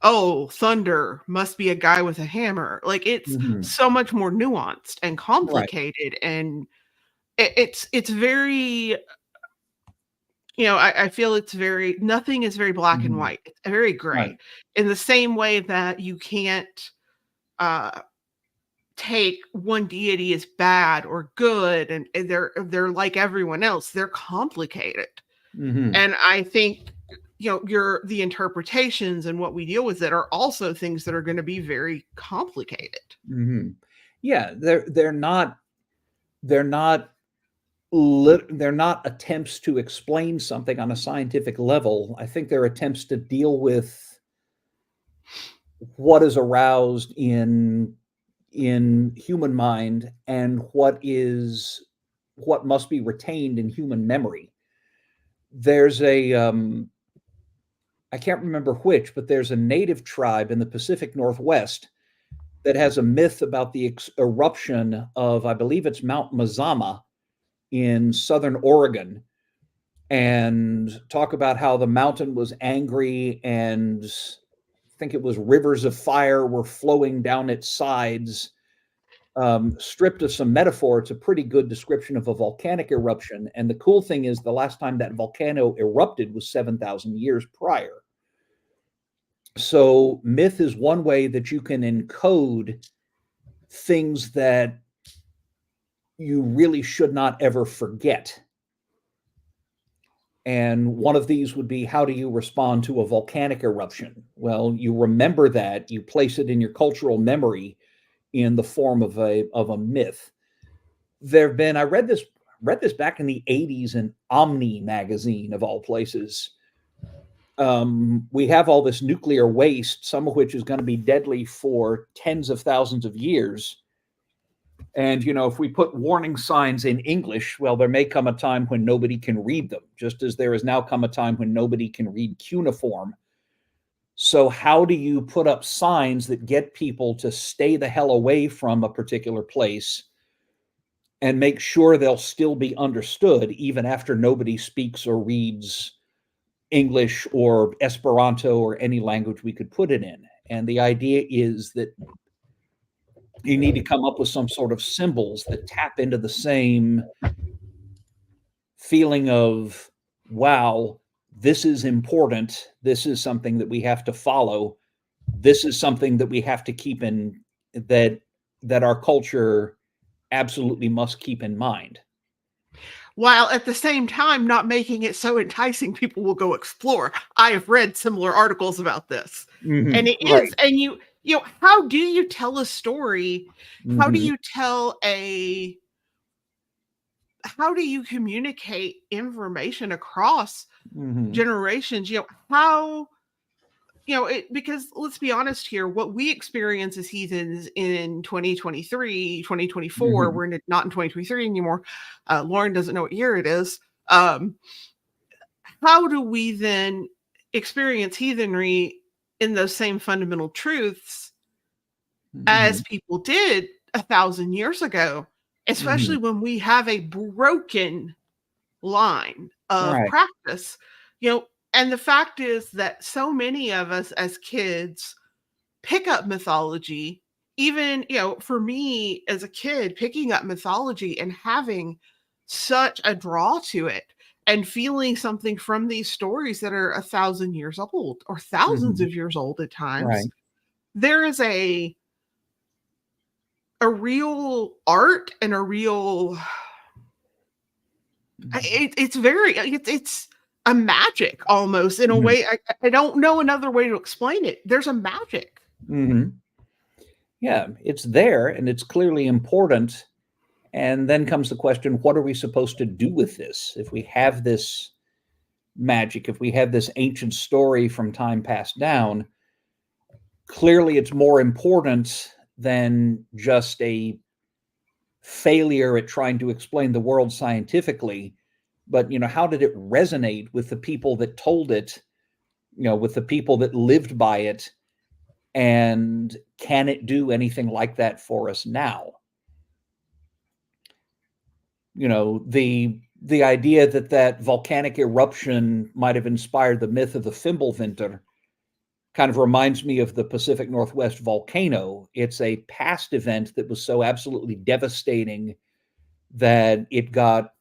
oh, thunder must be a guy with a hammer. Like, it's so much more nuanced and complicated, right. And it's very, I feel it's nothing is very black and Mhm. white. It's very gray. Right. In the same way that you can't take one deity as bad or good, and they're like everyone else. They're complicated. Mhm. And I think the interpretations and what we deal with it are also things that are going to be very complicated. Mhm. Yeah, they're not they're not they're not attempts to explain something on a scientific level. I think they're attempts to deal with what is aroused in human mind and what must be retained in human memory. There's a I can't remember which, but there's a native tribe in the Pacific Northwest that has a myth about the eruption of, I believe it's Mount Mazama in southern Oregon, and talk about how the mountain was angry, and I think it was rivers of fire were flowing down its sides. Stripped of some metaphor, it's a pretty good description of a volcanic eruption. And the cool thing is, the last time that volcano erupted was 7,000 years prior. So, myth is one way that you can encode things that you really should not ever forget. And one of these would be, how do you respond to a volcanic eruption? Well, you remember that, you place it in your cultural memory in the form of a myth. There have been, I read this back in the 80s in Omni magazine, of all places. We have all this nuclear waste, some of which is going to be deadly for tens of thousands of years. And, if we put warning signs in English, well, there may come a time when nobody can read them, just as there has now come a time when nobody can read cuneiform. So how do you put up signs that get people to stay the hell away from a particular place and make sure they'll still be understood even after nobody speaks or reads English or Esperanto or any language we could put it in? And the idea is that you need to come up with some sort of symbols that tap into the same feeling of, wow, this is important. This is something that we have to follow. This is something that we have to keep in, that our culture absolutely must keep in mind. While at the same time not making it so enticing people will go explore. I have read similar articles about this. Mm-hmm. And it Right. is, and how do you tell a story? Mm-hmm. How do you how do you communicate information across Mm-hmm. generations? Because let's be honest here, what we experience as heathens in 2023, 2024, Mm-hmm. we're not in 2023 anymore. Lauren doesn't know what year it is. How do we then experience heathenry in those same fundamental truths as people did 1,000 years ago, especially when we have a broken line of Right. practice? And the fact is that so many of us as kids pick up mythology, even, for me as a kid, picking up mythology and having such a draw to it and feeling something from these stories that are 1,000 years old or thousands of years old at times. Right. There is a real art and a real, it's a magic almost, in a way. I don't know another way to explain it. There's a magic. Mm-hmm. Yeah, it's there and it's clearly important. And then comes the question, what are we supposed to do with this? If we have this magic, if we have this ancient story from time passed down, clearly it's more important than just a failure at trying to explain the world scientifically. But, how did it resonate with the people that told it, with the people that lived by it? And can it do anything like that for us now? The idea that volcanic eruption might have inspired the myth of the Fimbulvinter kind of reminds me of the Pacific Northwest volcano. It's a past event that was so absolutely devastating that it got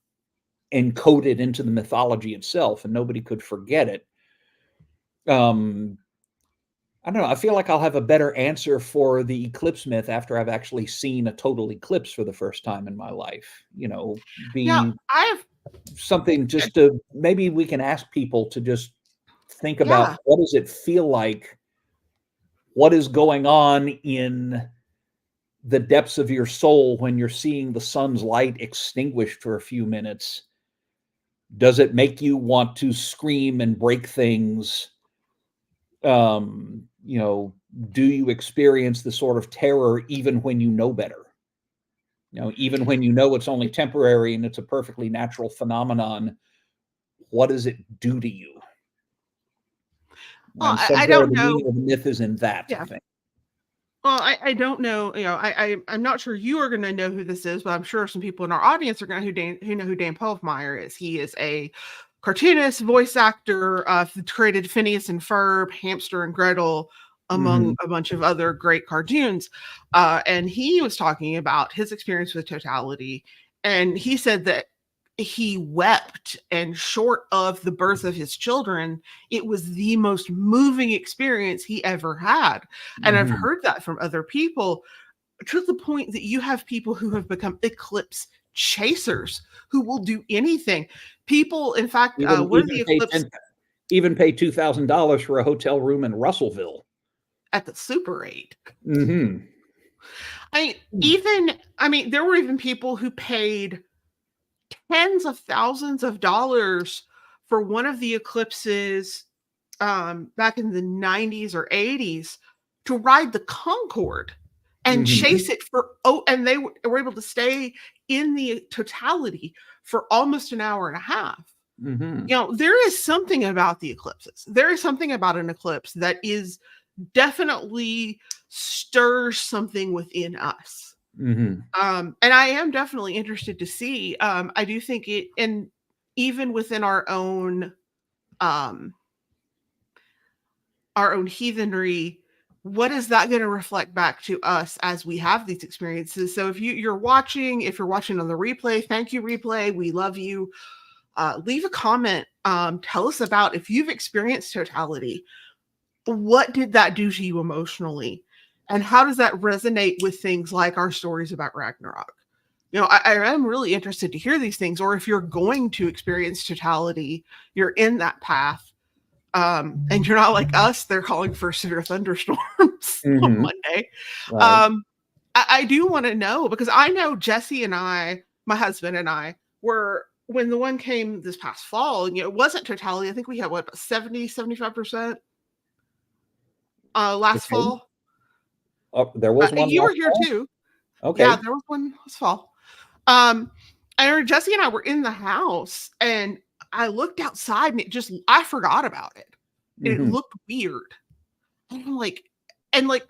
encoded into the mythology itself, and nobody could forget it. I don't know. I feel like I'll have a better answer for the eclipse myth after I've actually seen a total eclipse for the first time in my life. Yeah, Something just to, maybe we can ask people to just think about, what does it feel like? What is going on in the depths of your soul when you're seeing the sun's light extinguished for a few minutes? Does it make you want to scream and break things? Do you experience the sort of terror even when you know better? Even when you know it's only temporary and it's a perfectly natural phenomenon, what does it do to you? Well, And I somewhere don't the know. meaning of the myth is in that, Yeah. I think. Well, I don't know. I'm not sure you are going to know who this is, but I'm sure some people in our audience are going to who know who Dan Pulfmeyer is. He is a cartoonist, voice actor, created Phineas and Ferb, Hamster and Gretel, among a bunch of other great cartoons. And he was talking about his experience with totality. And he said that he wept, and short of the birth of his children, it was the most moving experience he ever had. And I've heard that from other people, to the point that you have people who have become eclipse chasers who will do anything. People, in fact, one of the eclipse even pay $2,000 for a hotel room in Russellville at the Super 8. Mm-hmm. There were even people who paid tens of thousands of dollars for one of the eclipses back in the 90s or 80s to ride the Concorde and chase it and they were able to stay in the totality for almost an hour and a half. There is something about the eclipses. There is something about an eclipse that is definitely stirs something within us. And I am definitely interested to see. I do think it, and even within our own heathenry, what is that going to reflect back to us as we have these experiences? So if you're watching on the replay, thank you, replay. We love you. Leave a comment. Tell us about if you've experienced totality. What did that do to you emotionally? And how does that resonate with things like our stories about Ragnarok? I am really interested to hear these things. Or if you're going to experience totality, you're in that path, and you're not like us, they're calling for severe thunderstorms on Monday. Right. I do want to know, because I know Jesse and I, my husband and I, were, when the one came this past fall, it wasn't totality. I think we had, what, 75% last fall. Oh, there was one. You were here fall? Too. Okay. Yeah, there was one last fall. I remember Jesse and I were in the house, and I looked outside, and I forgot about it. And it looked weird. And I'm like,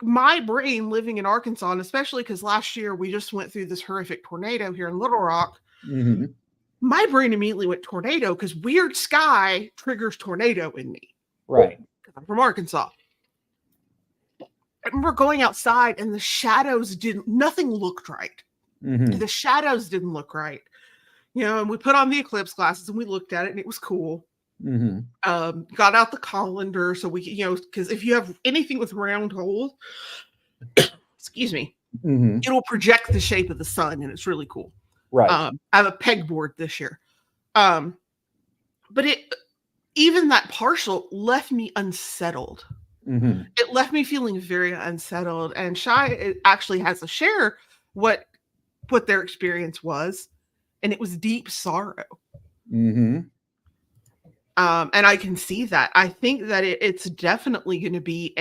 my brain living in Arkansas, and especially because last year we just went through this horrific tornado here in Little Rock. My brain immediately went tornado, because weird sky triggers tornado in me. Right. I'm from Arkansas. I remember going outside, and the shadows nothing looked right. The shadows didn't look right. And we put on the eclipse glasses and we looked at it, and it was cool. Got out the colander so we, because if you have anything with round holes, excuse me, it'll project the shape of the sun, and it's really cool. Right. I have a pegboard this year. But even that partial left me unsettled. It left me feeling very unsettled. And Shai actually has to share what their experience was, and it was deep sorrow. And I can see that. I think that it's definitely going to be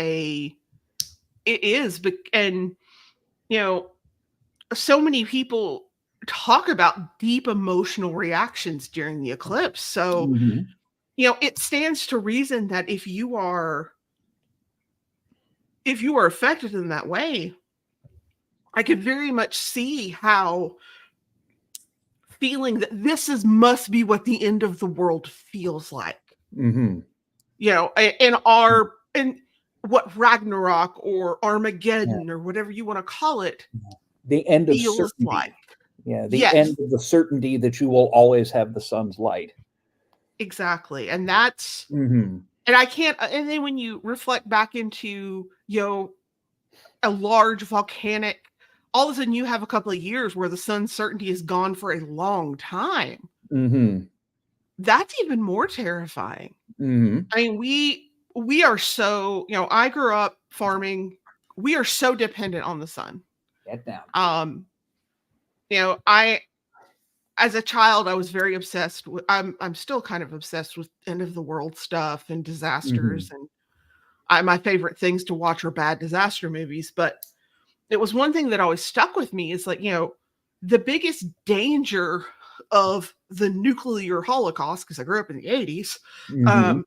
it is, and so many people talk about deep emotional reactions during the eclipse. So it stands to reason that if you are affected in that way, I could very much see how feeling that must be what the end of the world feels like. In what Ragnarok or Armageddon or whatever you want to call it, the end of feels certainty. like. Yeah, the Yes. end of the certainty that you will always have the sun's light. Exactly. And that's, Mm-hmm. and I can't, and then when you reflect back into, a large volcanic, all of a sudden you have a couple of years where the sun's certainty is gone for a long time. Mm-hmm. That's even more terrifying. Mm-hmm. I mean, we are so, I grew up farming. We are so dependent on the sun. Get down. As a child, I was very obsessed with, I'm still kind of obsessed with end of the world stuff and disasters. Mm-hmm. And my favorite things to watch are bad disaster movies. But it was one thing that always stuck with me is like, the biggest danger of the nuclear holocaust, because I grew up in the 80s, Mm-hmm.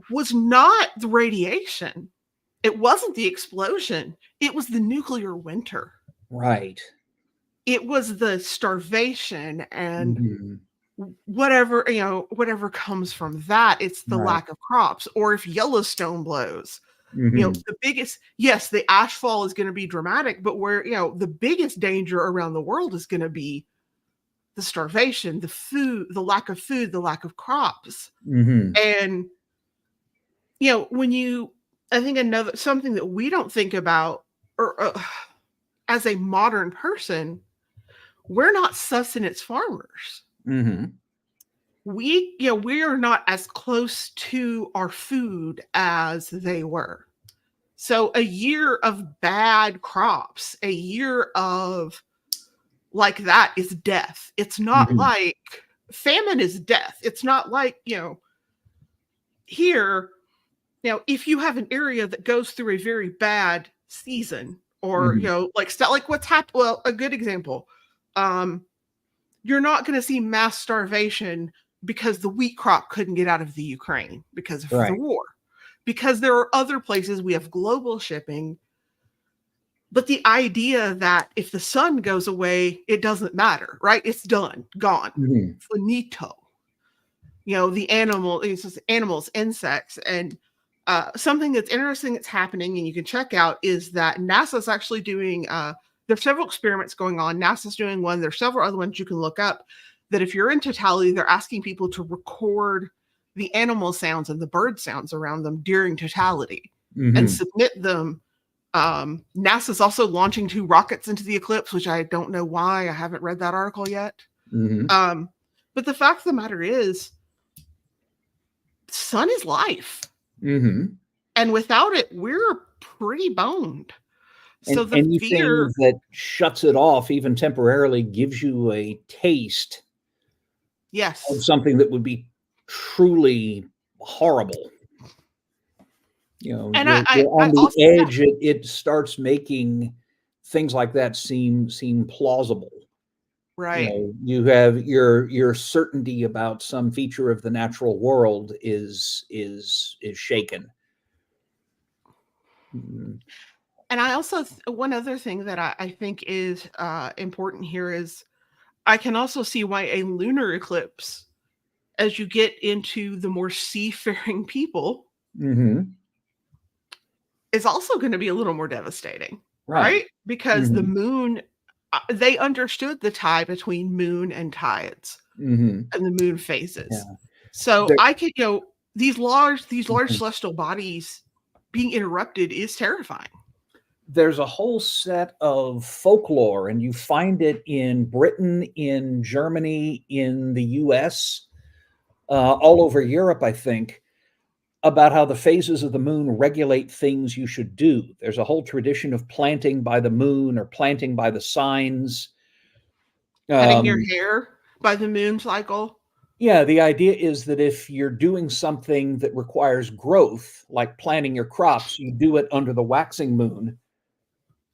was not the radiation. It wasn't the explosion. It was the nuclear winter. Right. It was the starvation and Mm-hmm. whatever comes from that. It's the Right. lack of crops. Or if Yellowstone blows, Mm-hmm. the biggest, yes, the ash fall is going to be dramatic, but where, the biggest danger around the world is going to be the starvation, the food, the lack of food, the lack of crops. Mm-hmm. And, I think something that we don't think about, or as a modern person, we're not sustenance farmers. Mm-hmm. We are not as close to our food as they were. So a year of bad crops, a year of like that is death. It's not Mm-hmm. like famine is death. It's not like, here, if you have an area that goes through a very bad season or, Mm-hmm. like what's happened. Well, a good example, you're not going to see mass starvation because the wheat crop couldn't get out of the Ukraine because of the war, because there are other places we have global shipping. But the idea that if the sun goes away, it doesn't matter, right? It's done, gone, Mm-hmm. finito. The animals, insects, and something that's interesting that's happening, and you can check out, is that NASA's actually doing. There's several experiments going on. NASA's doing one. There's several other ones you can look up. That if you're in totality, they're asking people to record the animal sounds and the bird sounds around them during totality Mm-hmm. and submit them. NASA's also launching 2 rockets into the eclipse, which I don't know why. I haven't read that article yet. Mm-hmm. But the fact of the matter is, sun is life. Mm-hmm. And without it, we're pretty boned. So And the anything fear that shuts it off, even temporarily, gives you a taste yes. of something that would be truly horrible. And you're on the also, edge. It starts making things like that seem plausible. right. You have your certainty about some feature of the natural world is shaken. Mm. And I also, one other thing that I think is important here is I can also see why a lunar eclipse, as you get into the more seafaring people, Mm-hmm. is also going to be a little more devastating, Right. right? Because the Mm-hmm. moon, they understood the tie between moon and tides Mm-hmm. and the moon phases. Yeah. So There- I could, these large Mhm. celestial bodies being interrupted is terrifying. There's a whole set of folklore, and you find it in Britain, in Germany, in the US, all over Europe, I think, about how the phases of the moon regulate things you should do. There's a whole tradition of planting by the moon or planting by the signs. Cutting your hair by the moon cycle. Yeah, the idea is that if you're doing something that requires growth, like planting your crops, you do it under the waxing moon.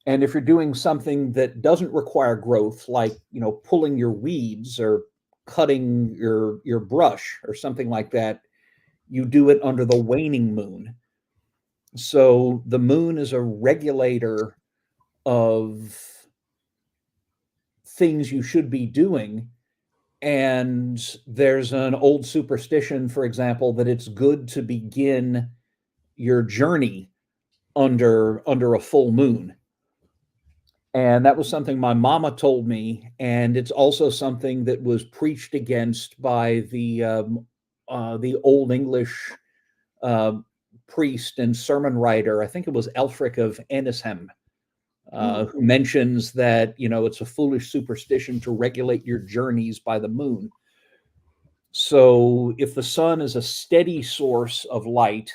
And if you're doing something that doesn't require growth, like pulling your weeds or cutting your brush or something like that, you do it under the waning moon. So the moon is a regulator of things you should be doing. And there's an old superstition, for example, that it's good to begin your journey under a full moon. And that was something my mama told me, and it's also something that was preached against by the Old English uh, priest and sermon writer. I think it was Elfric of Enishem, who mentions that, it's a foolish superstition to regulate your journeys by the moon. So if the sun is a steady source of light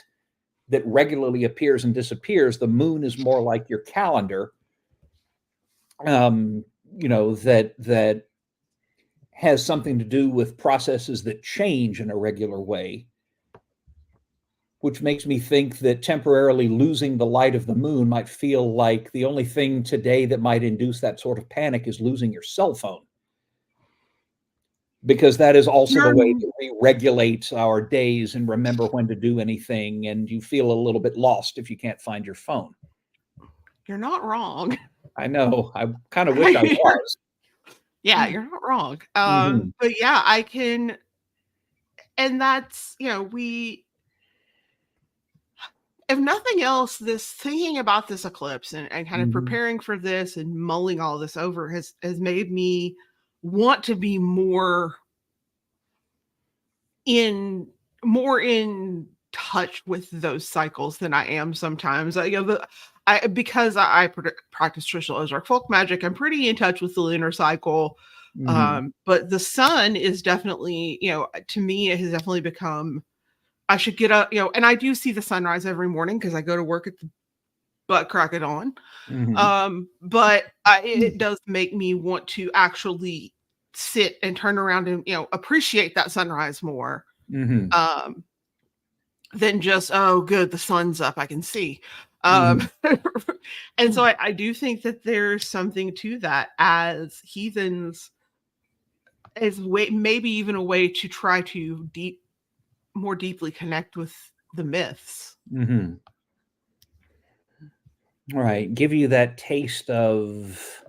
that regularly appears and disappears, the moon is more like your calendar, that has something to do with processes that change in a regular way, which makes me think that temporarily losing the light of the moon might feel like the only thing today that might induce that sort of panic is losing your cell phone. Because that is also the way that we regulate our days and remember when to do anything, and you feel a little bit lost if you can't find your phone. You're not wrong. I know. I kind of wish I was. Yeah, you're not wrong. But yeah, I can, and that's, if nothing else, this thinking about this eclipse and kind of preparing for this and mulling all this over has made me want to be more in touch with those cycles than I am sometimes. Because I practice traditional Ozark folk magic, I'm pretty in touch with the lunar cycle. But the sun is definitely, to me, it has definitely become, I should get up, and I do see the sunrise every morning because I go to work at the butt crack of dawn. But it does make me want to actually sit and turn around and, appreciate that sunrise more. Than just, oh, good, the sun's up, I can see. And so I do think that there's something to that as heathens, as maybe even a way to try to more deeply connect with the myths. Right. Give you that taste of.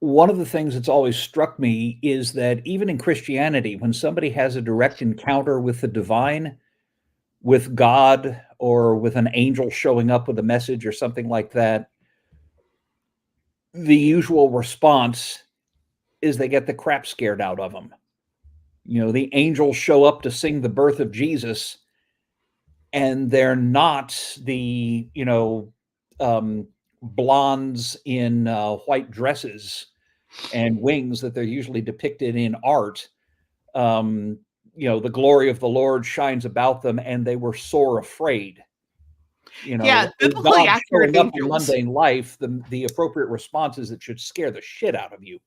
One of the things that's always struck me is that even in Christianity, when somebody has a direct encounter with the divine, with God, or with an angel showing up with a message or something like that, the usual response is they get the crap scared out of them. The angels show up to sing the birth of Jesus, and they're not the, blondes in white dresses and wings that they're usually depicted in art. The glory of the Lord shines about them, and they were sore afraid. Yeah, biblically God accurate showing up in angels. mundane life, the appropriate response is it should scare the shit out of you.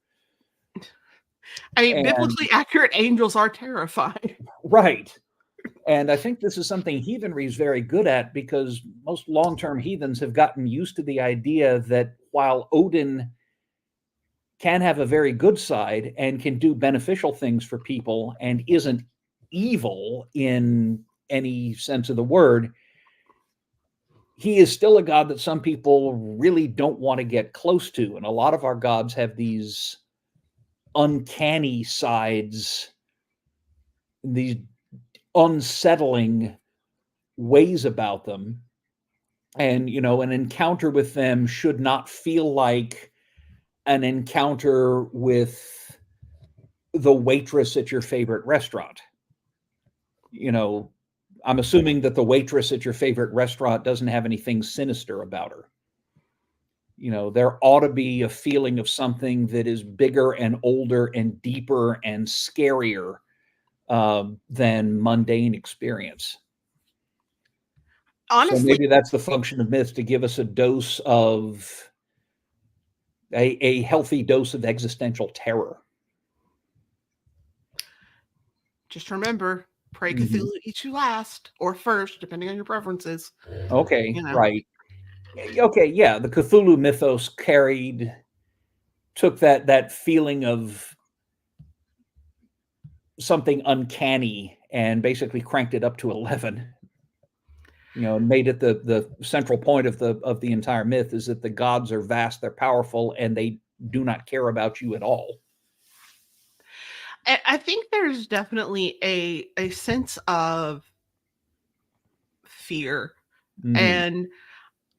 I mean, biblically accurate angels are terrifying. Right. And I think this is something heathenry is very good at, because most long-term heathens have gotten used to the idea that while Odin can have a very good side and can do beneficial things for people and isn't evil in any sense of the word, he is still a god that some people really don't want to get close to. And a lot of our gods have these uncanny sides, these unsettling ways about them. And, an encounter with them should not feel like an encounter with the waitress at your favorite restaurant. I'm assuming that the waitress at your favorite restaurant doesn't have anything sinister about her. There ought to be a feeling of something that is bigger and older and deeper and scarier than mundane experience. Honestly, so maybe that's the function of myth, to give us a dose of a healthy dose of existential terror. Just remember, pray Cthulhu eats you last or first, depending on your preferences. Okay, right. Okay, yeah, the Cthulhu mythos took that feeling of something uncanny and basically cranked it up to 11. And made it the central point of the entire myth is that the gods are vast, they're powerful, and they do not care about you at all. I think there's definitely a sense of fear, and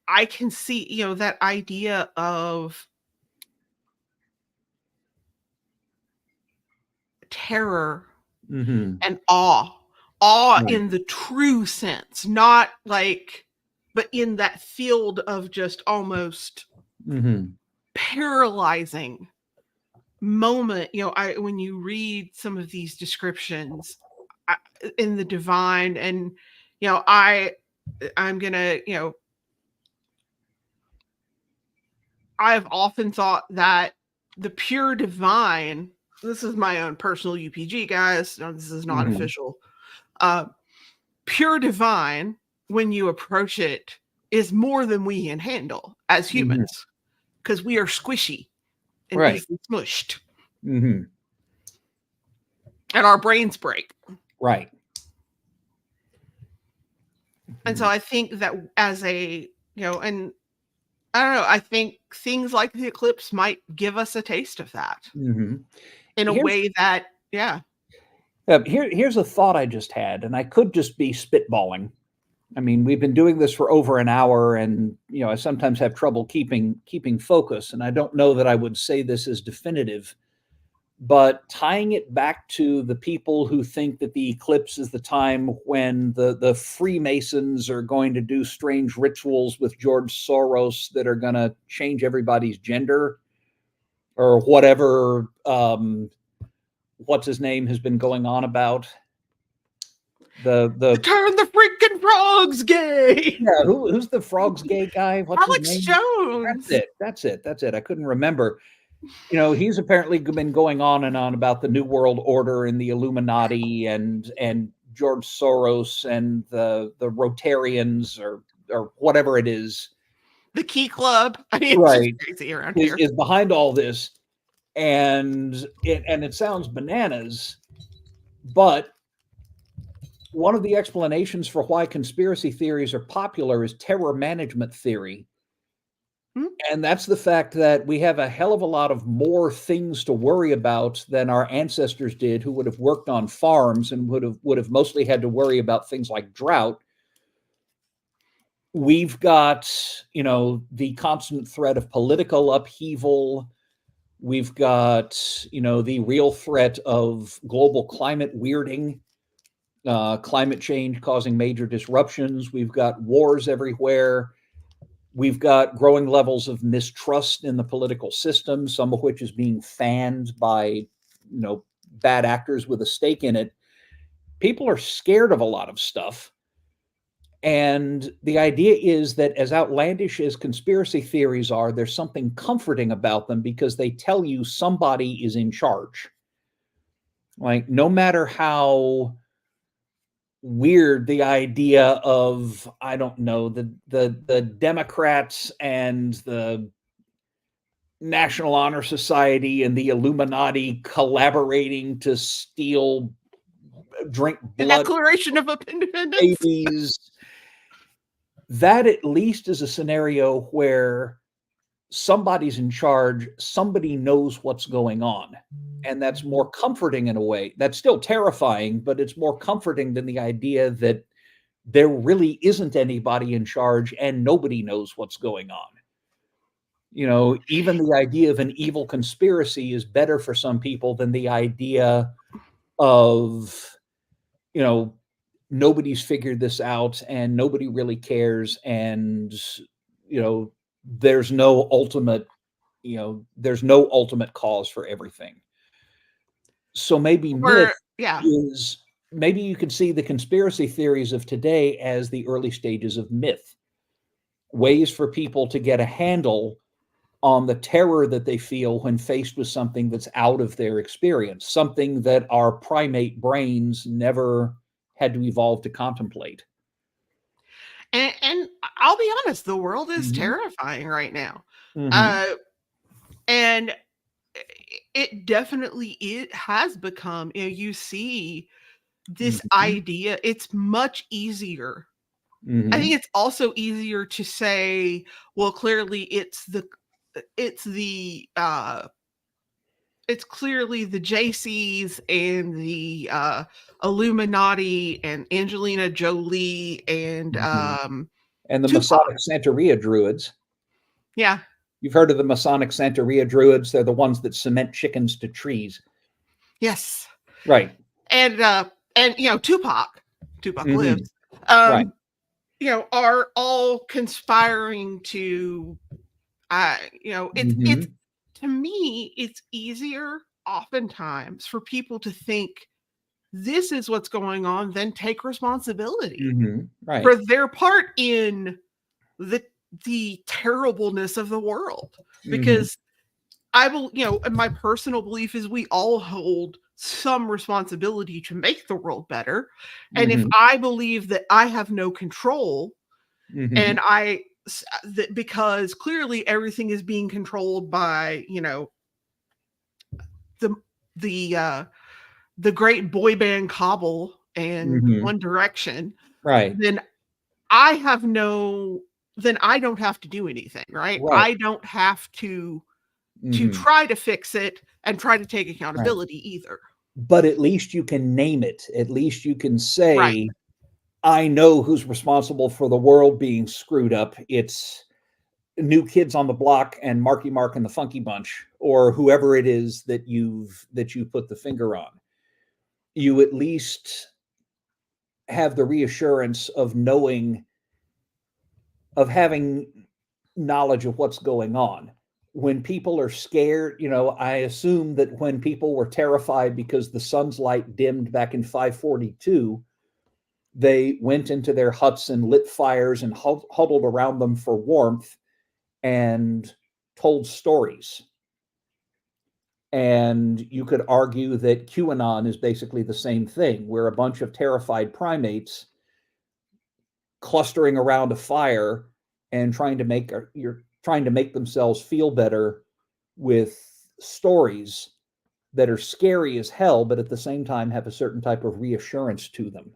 I can see, you know, that idea of terror and awe Right. in the true sense, not like, but in that field of just almost paralyzing moment. You know, when you read some of these descriptions in the divine, and you know, I'm gonna, you know, I've often thought that the pure divine, this is my own personal UPG, guys, no, this is not official, pure divine, when you approach it, is more than we can handle as humans, because we are squishy and Right. easily smushed, and our brains break. Right. And so I think that as a, you know, and I don't know, I think things like the eclipse might give us a taste of that in a way that, here's a thought I just had, and I could just be spitballing. I mean, we've been doing this for over an hour, and you know, I sometimes have trouble keeping focus, and I don't know that I would say this is definitive, but tying it back to the people who think that the eclipse is the time when the Freemasons are going to do strange rituals with George Soros that are going to change everybody's gender, or whatever, what's his name has been going on about. The turn the freaking frogs gay. Yeah, who's the frogs gay guy? What's Alex his name? Jones. That's it. I couldn't remember. You know, he's apparently been going on and on about the New World Order and the Illuminati and George Soros and the Rotarians or whatever it is. The Key Club. I mean, right. It's just crazy around here. Is behind all this. And it sounds bananas, but one of the explanations for why conspiracy theories are popular is terror management theory. And that's the fact that we have a hell of a lot of more things to worry about than our ancestors did, who would have worked on farms and would have mostly had to worry about things like drought. We've got, you know, the constant threat of political upheaval. We've got, you know, the real threat of global climate weirding, climate change causing major disruptions. We've got wars everywhere. We've got growing levels of mistrust in the political system, some of which is being fanned by, you know, bad actors with a stake in it. People are scared of a lot of stuff. And the idea is that as outlandish as conspiracy theories are, there's something comforting about them because they tell you somebody is in charge. Like, no matter how weird the idea of, I don't know, the Democrats and the National Honor Society and the Illuminati collaborating to drink blood. The Declaration of Independence. Babies. That at least is a scenario where somebody's in charge, somebody knows what's going on. And that's more comforting in a way. That's still terrifying, but it's more comforting than the idea that there really isn't anybody in charge and nobody knows what's going on. You know, even the idea of an evil conspiracy is better for some people than the idea of, you know, nobody's figured this out and nobody really cares. And, you know, there's no ultimate cause for everything. So maybe maybe you could see the conspiracy theories of today as the early stages of myth, ways for people to get a handle on the terror that they feel when faced with something that's out of their experience, something that our primate brains never had to evolve to contemplate. And I'll be honest, the world is terrifying right now. And it definitely has become, you know, you see this idea, it's much easier. I think it's also easier to say, well, clearly it's clearly the JCs and the Illuminati and Angelina Jolie and and the Tupac. Masonic Santeria Druids. Yeah. You've heard of the Masonic Santeria Druids. They're the ones that cement chickens to trees. Yes. Right. And Tupac lives, Right. are all conspiring to, it's to me, it's easier oftentimes for people to think this is what's going on than take responsibility Right. for their part in the terribleness of the world. Because I will, my personal belief is we all hold some responsibility to make the world better. And if I believe that I have no control and because clearly everything is being controlled by, the great boy band Cobble and One Direction, right, then I don't have to do anything, right? I don't have to try to fix it and try to take accountability either. But at least you can name it. At least you can say, I know who's responsible for the world being screwed up. It's New Kids on the Block and Marky Mark and the Funky Bunch, or whoever it is that you put the finger on. You at least have the reassurance of having knowledge of what's going on. When people are scared, I assume that when people were terrified because the sun's light dimmed back in 542, they went into their huts and lit fires and huddled around them for warmth and told stories. And you could argue that QAnon is basically the same thing. We're a bunch of terrified primates clustering around a fire and trying to make themselves feel better with stories that are scary as hell, but at the same time have a certain type of reassurance to them.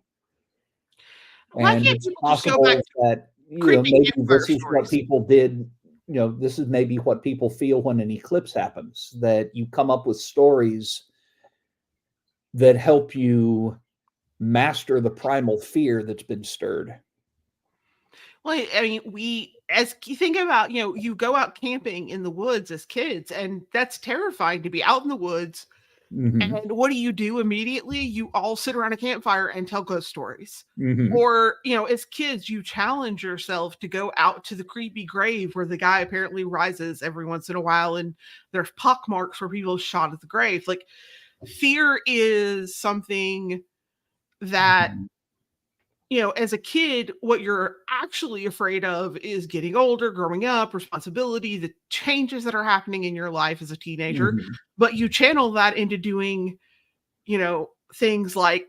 And it's possible that maybe this is what people did. This is maybe what people feel when an eclipse happens, that you come up with stories that help you master the primal fear that's been stirred. Well, I mean, as you think about, you go out camping in the woods as kids, and that's terrifying to be out in the woods. And what do you do immediately? You all sit around a campfire and tell ghost stories. Or, as kids, you challenge yourself to go out to the creepy grave where the guy apparently rises every once in a while, and there's pock marks where people shot at the grave. Like, fear is something that, as a kid, what you're actually afraid of is getting older, growing up, responsibility, the changes that are happening in your life as a teenager. But you channel that into doing, things like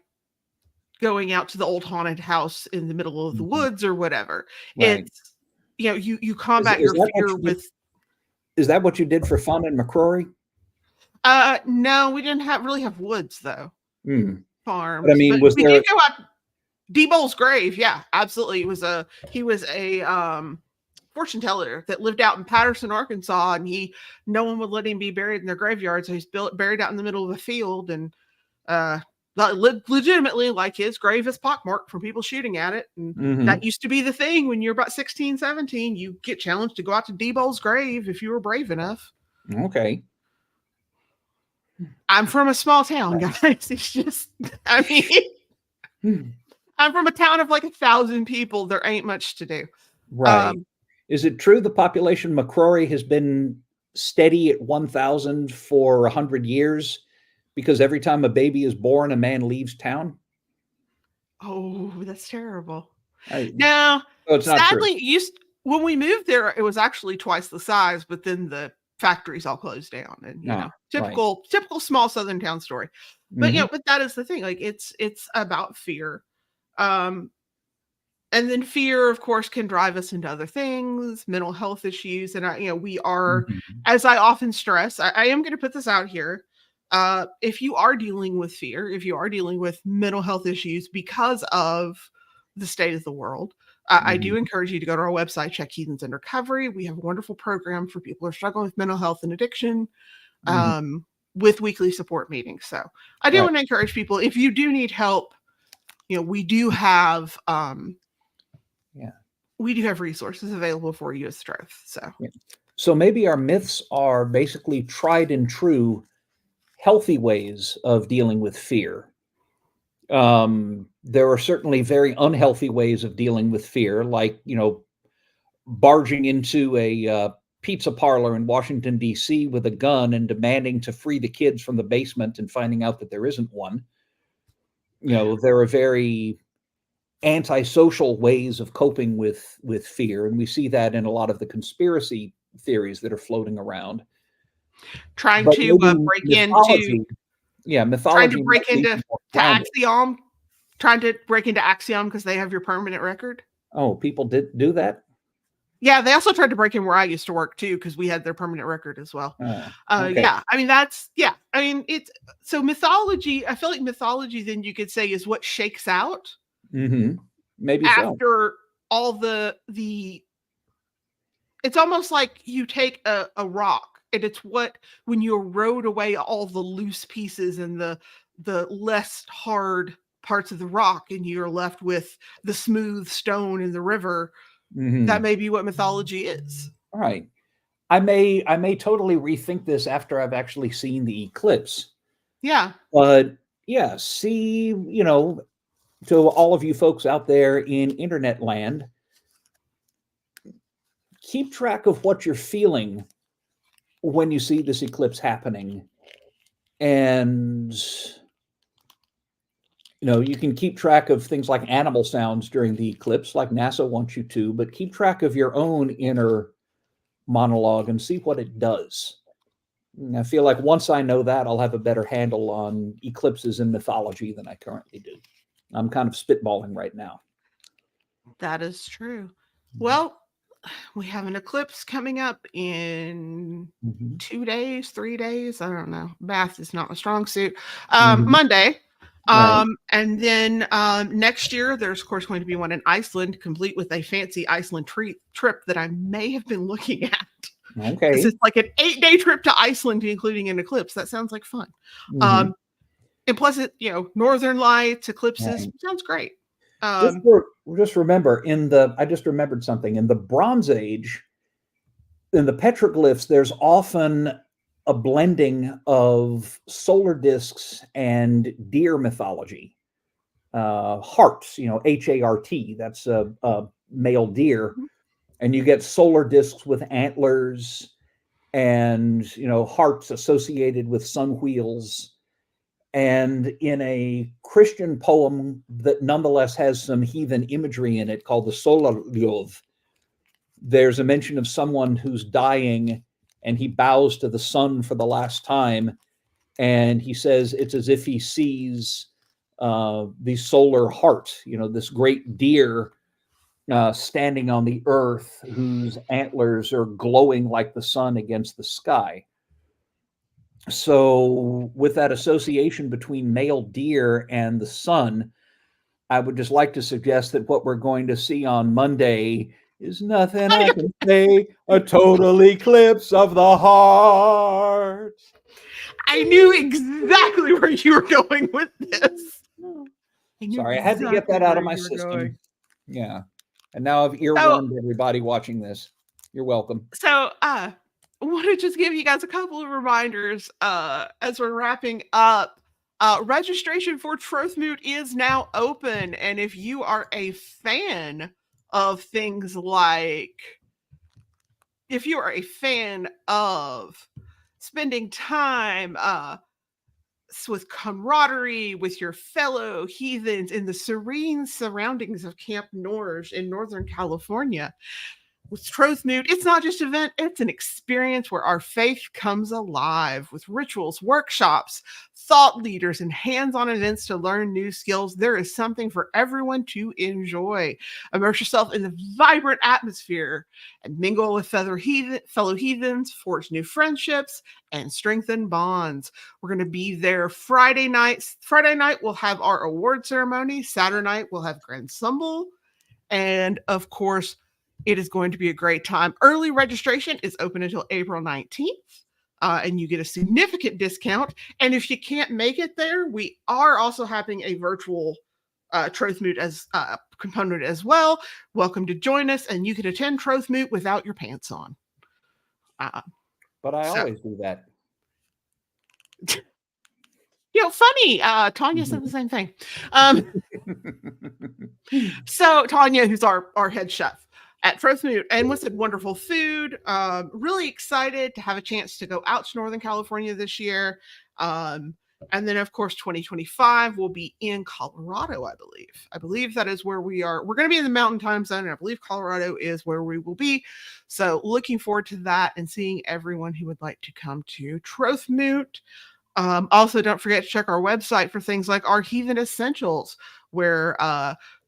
going out to the old haunted house in the middle of the woods or whatever. It's, you combat your fear with. Is that what you did for fun in McCrory? No, we didn't really have woods though. Farms. But I mean, we did go out. D-Bowl's grave, yeah, absolutely. He was a fortune teller that lived out in Patterson, Arkansas, and no one would let him be buried in their graveyard, so he's buried out in the middle of a field, and legitimately, like, his grave is pockmarked from people shooting at it. And that used to be the thing when you're about 16, 17, you get challenged to go out to D-Bowl's grave if you were brave enough. Okay. I'm from a small town, guys. It's just, I'm from a town of like 1,000 people. There ain't much to do. Right. Is it true the population of McCrory has been steady at 1,000 for 100 years because every time a baby is born, a man leaves town? Oh, that's terrible. No, it's sadly, not true. When we moved there, it was actually twice the size, but then the factories all closed down, and typical small southern town story. But but that is the thing. Like, it's about fear. And then fear, of course, can drive us into other things, mental health issues. And, we are, as I often stress, I am going to put this out here. If you are dealing with fear, if you are dealing with mental health issues because of the state of the world, I do encourage you to go to our website, check Heathens in Recovery. We have a wonderful program for people who are struggling with mental health and addiction, with weekly support meetings. So I do want to encourage people, if you do need help, we do have we do have resources available for you as Troth. So maybe our myths are basically tried and true, healthy ways of dealing with fear. There are certainly very unhealthy ways of dealing with fear, like, barging into a pizza parlor in Washington, D.C. with a gun and demanding to free the kids from the basement and finding out that there isn't one. There are very antisocial ways of coping with fear, and we see that in a lot of the conspiracy theories that are floating around. Trying to break into Axiom, trying to break into Axiom because they have your permanent record. Oh, people did do that? Yeah, they also tried to break in where I used to work too, because we had their permanent record as well. Okay. Yeah, I mean it's so mythology. I feel like mythology, then you could say, is what shakes out. Mm-hmm. Maybe after all the. It's almost like you take a rock, and it's when you erode away all the loose pieces and the less hard parts of the rock, and you're left with the smooth stone in the river. Mm-hmm. That may be what mythology is. All right. I may totally rethink this after I've actually seen the eclipse. Yeah. But yeah, see, to all of you folks out there in internet land, keep track of what you're feeling when you see this eclipse happening. And you can keep track of things like animal sounds during the eclipse, like NASA wants you to, but keep track of your own inner monologue and see what it does. And I feel like once I know that, I'll have a better handle on eclipses in mythology than I currently do. I'm kind of spitballing right now. That is true. Well, we have an eclipse coming up in 2 days, 3 days. I don't know. Math is not a strong suit. Monday. Right. And then next year, there's, of course, going to be one in Iceland, complete with a fancy Iceland trip that I may have been looking at. Okay. Because it's like an 8-day trip to Iceland, including an eclipse. That sounds like fun. And plus, Northern Lights, eclipses, right. Sounds great. Just remember, I just remembered something. In the Bronze Age, in the petroglyphs, there's often a blending of solar discs and deer mythology. Hearts, H-A-R-T, that's a male deer. And you get solar discs with antlers and, hearts associated with sun wheels. And in a Christian poem that nonetheless has some heathen imagery in it called the Solarljóð, there's a mention of someone who's dying and he bows to the sun for the last time. And he says it's as if he sees the solar heart, this great deer standing on the earth whose antlers are glowing like the sun against the sky. So with that association between male deer and the sun, I would just like to suggest that what we're going to see on Monday is nothing I can say, a total eclipse of the heart. I knew exactly where you were going with this. Sorry, I had to get that out of my system. Yeah. And now I've earwormed everybody watching this. You're welcome. So I want to just give you guys a couple of reminders as we're wrapping up. Registration for Troth Moot is now open. And if you are a fan of things like, if you are a fan of spending time with camaraderie with your fellow heathens in the serene surroundings of Camp Norge in Northern California, with Troth Moot, it's not just an event, it's an experience where our faith comes alive with rituals, workshops, thought leaders, and hands-on events to learn new skills. There is something for everyone to enjoy. Immerse yourself in the vibrant atmosphere and mingle with fellow heathens, forge new friendships, and strengthen bonds. We're going to be there Friday night. Friday night, we'll have our award ceremony. Saturday night, we'll have Grand Sumble. And, of course, it is going to be a great time. Early registration is open until April 19th, and you get a significant discount. And if you can't make it there, we are also having a virtual Troth Moot as component as well. Welcome to join us, and you can attend Troth Moot without your pants on. But I always do that. Funny. Tanya said the same thing. So Tanya, who's our head chef at Troth Moot, and was wonderful food. Really excited to have a chance to go out to Northern California this year. And then, of course, 2025 will be in Colorado, I believe. I believe that is where we are. We're going to be in the Mountain Time Zone, and I believe Colorado is where we will be. So looking forward to that and seeing everyone who would like to come to Troth Moot. Also, don't forget to check our website for things like our Heathen Essentials, where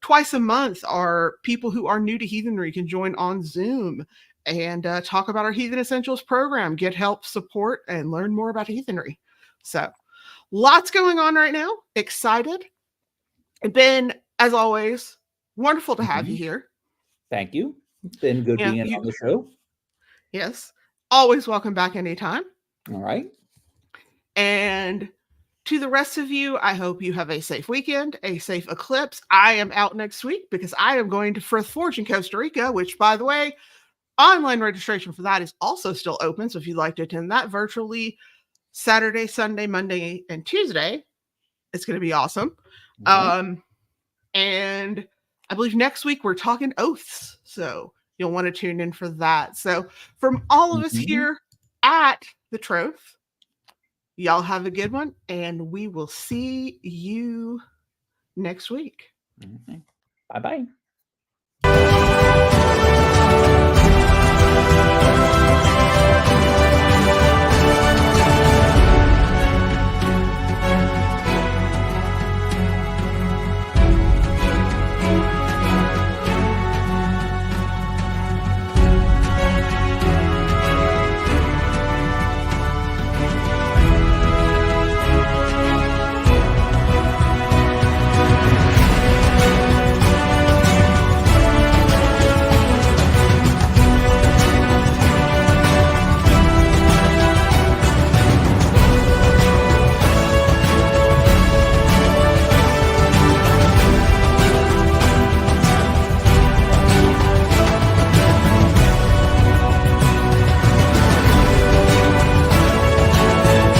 twice a month our people who are new to heathenry can join on Zoom and talk about our Heathen Essentials program, get help, support, and learn more about heathenry. So lots going on right now. Excited. Ben, as always, wonderful to have you here. Thank you. It's been good being on the show. Yes. Always welcome back anytime. All right. And to the rest of you, I hope you have a safe weekend, a safe eclipse. I am out next week because I am going to Frith Forge in Costa Rica, which, by the way, online registration for that is also still open. So if you'd like to attend that virtually, Saturday, Sunday, Monday, and Tuesday, it's going to be awesome. Right. And I believe next week we're talking oaths. So you'll want to tune in for that. So from all of us here at the Troth, y'all have a good one, and we will see you next week. Bye-bye.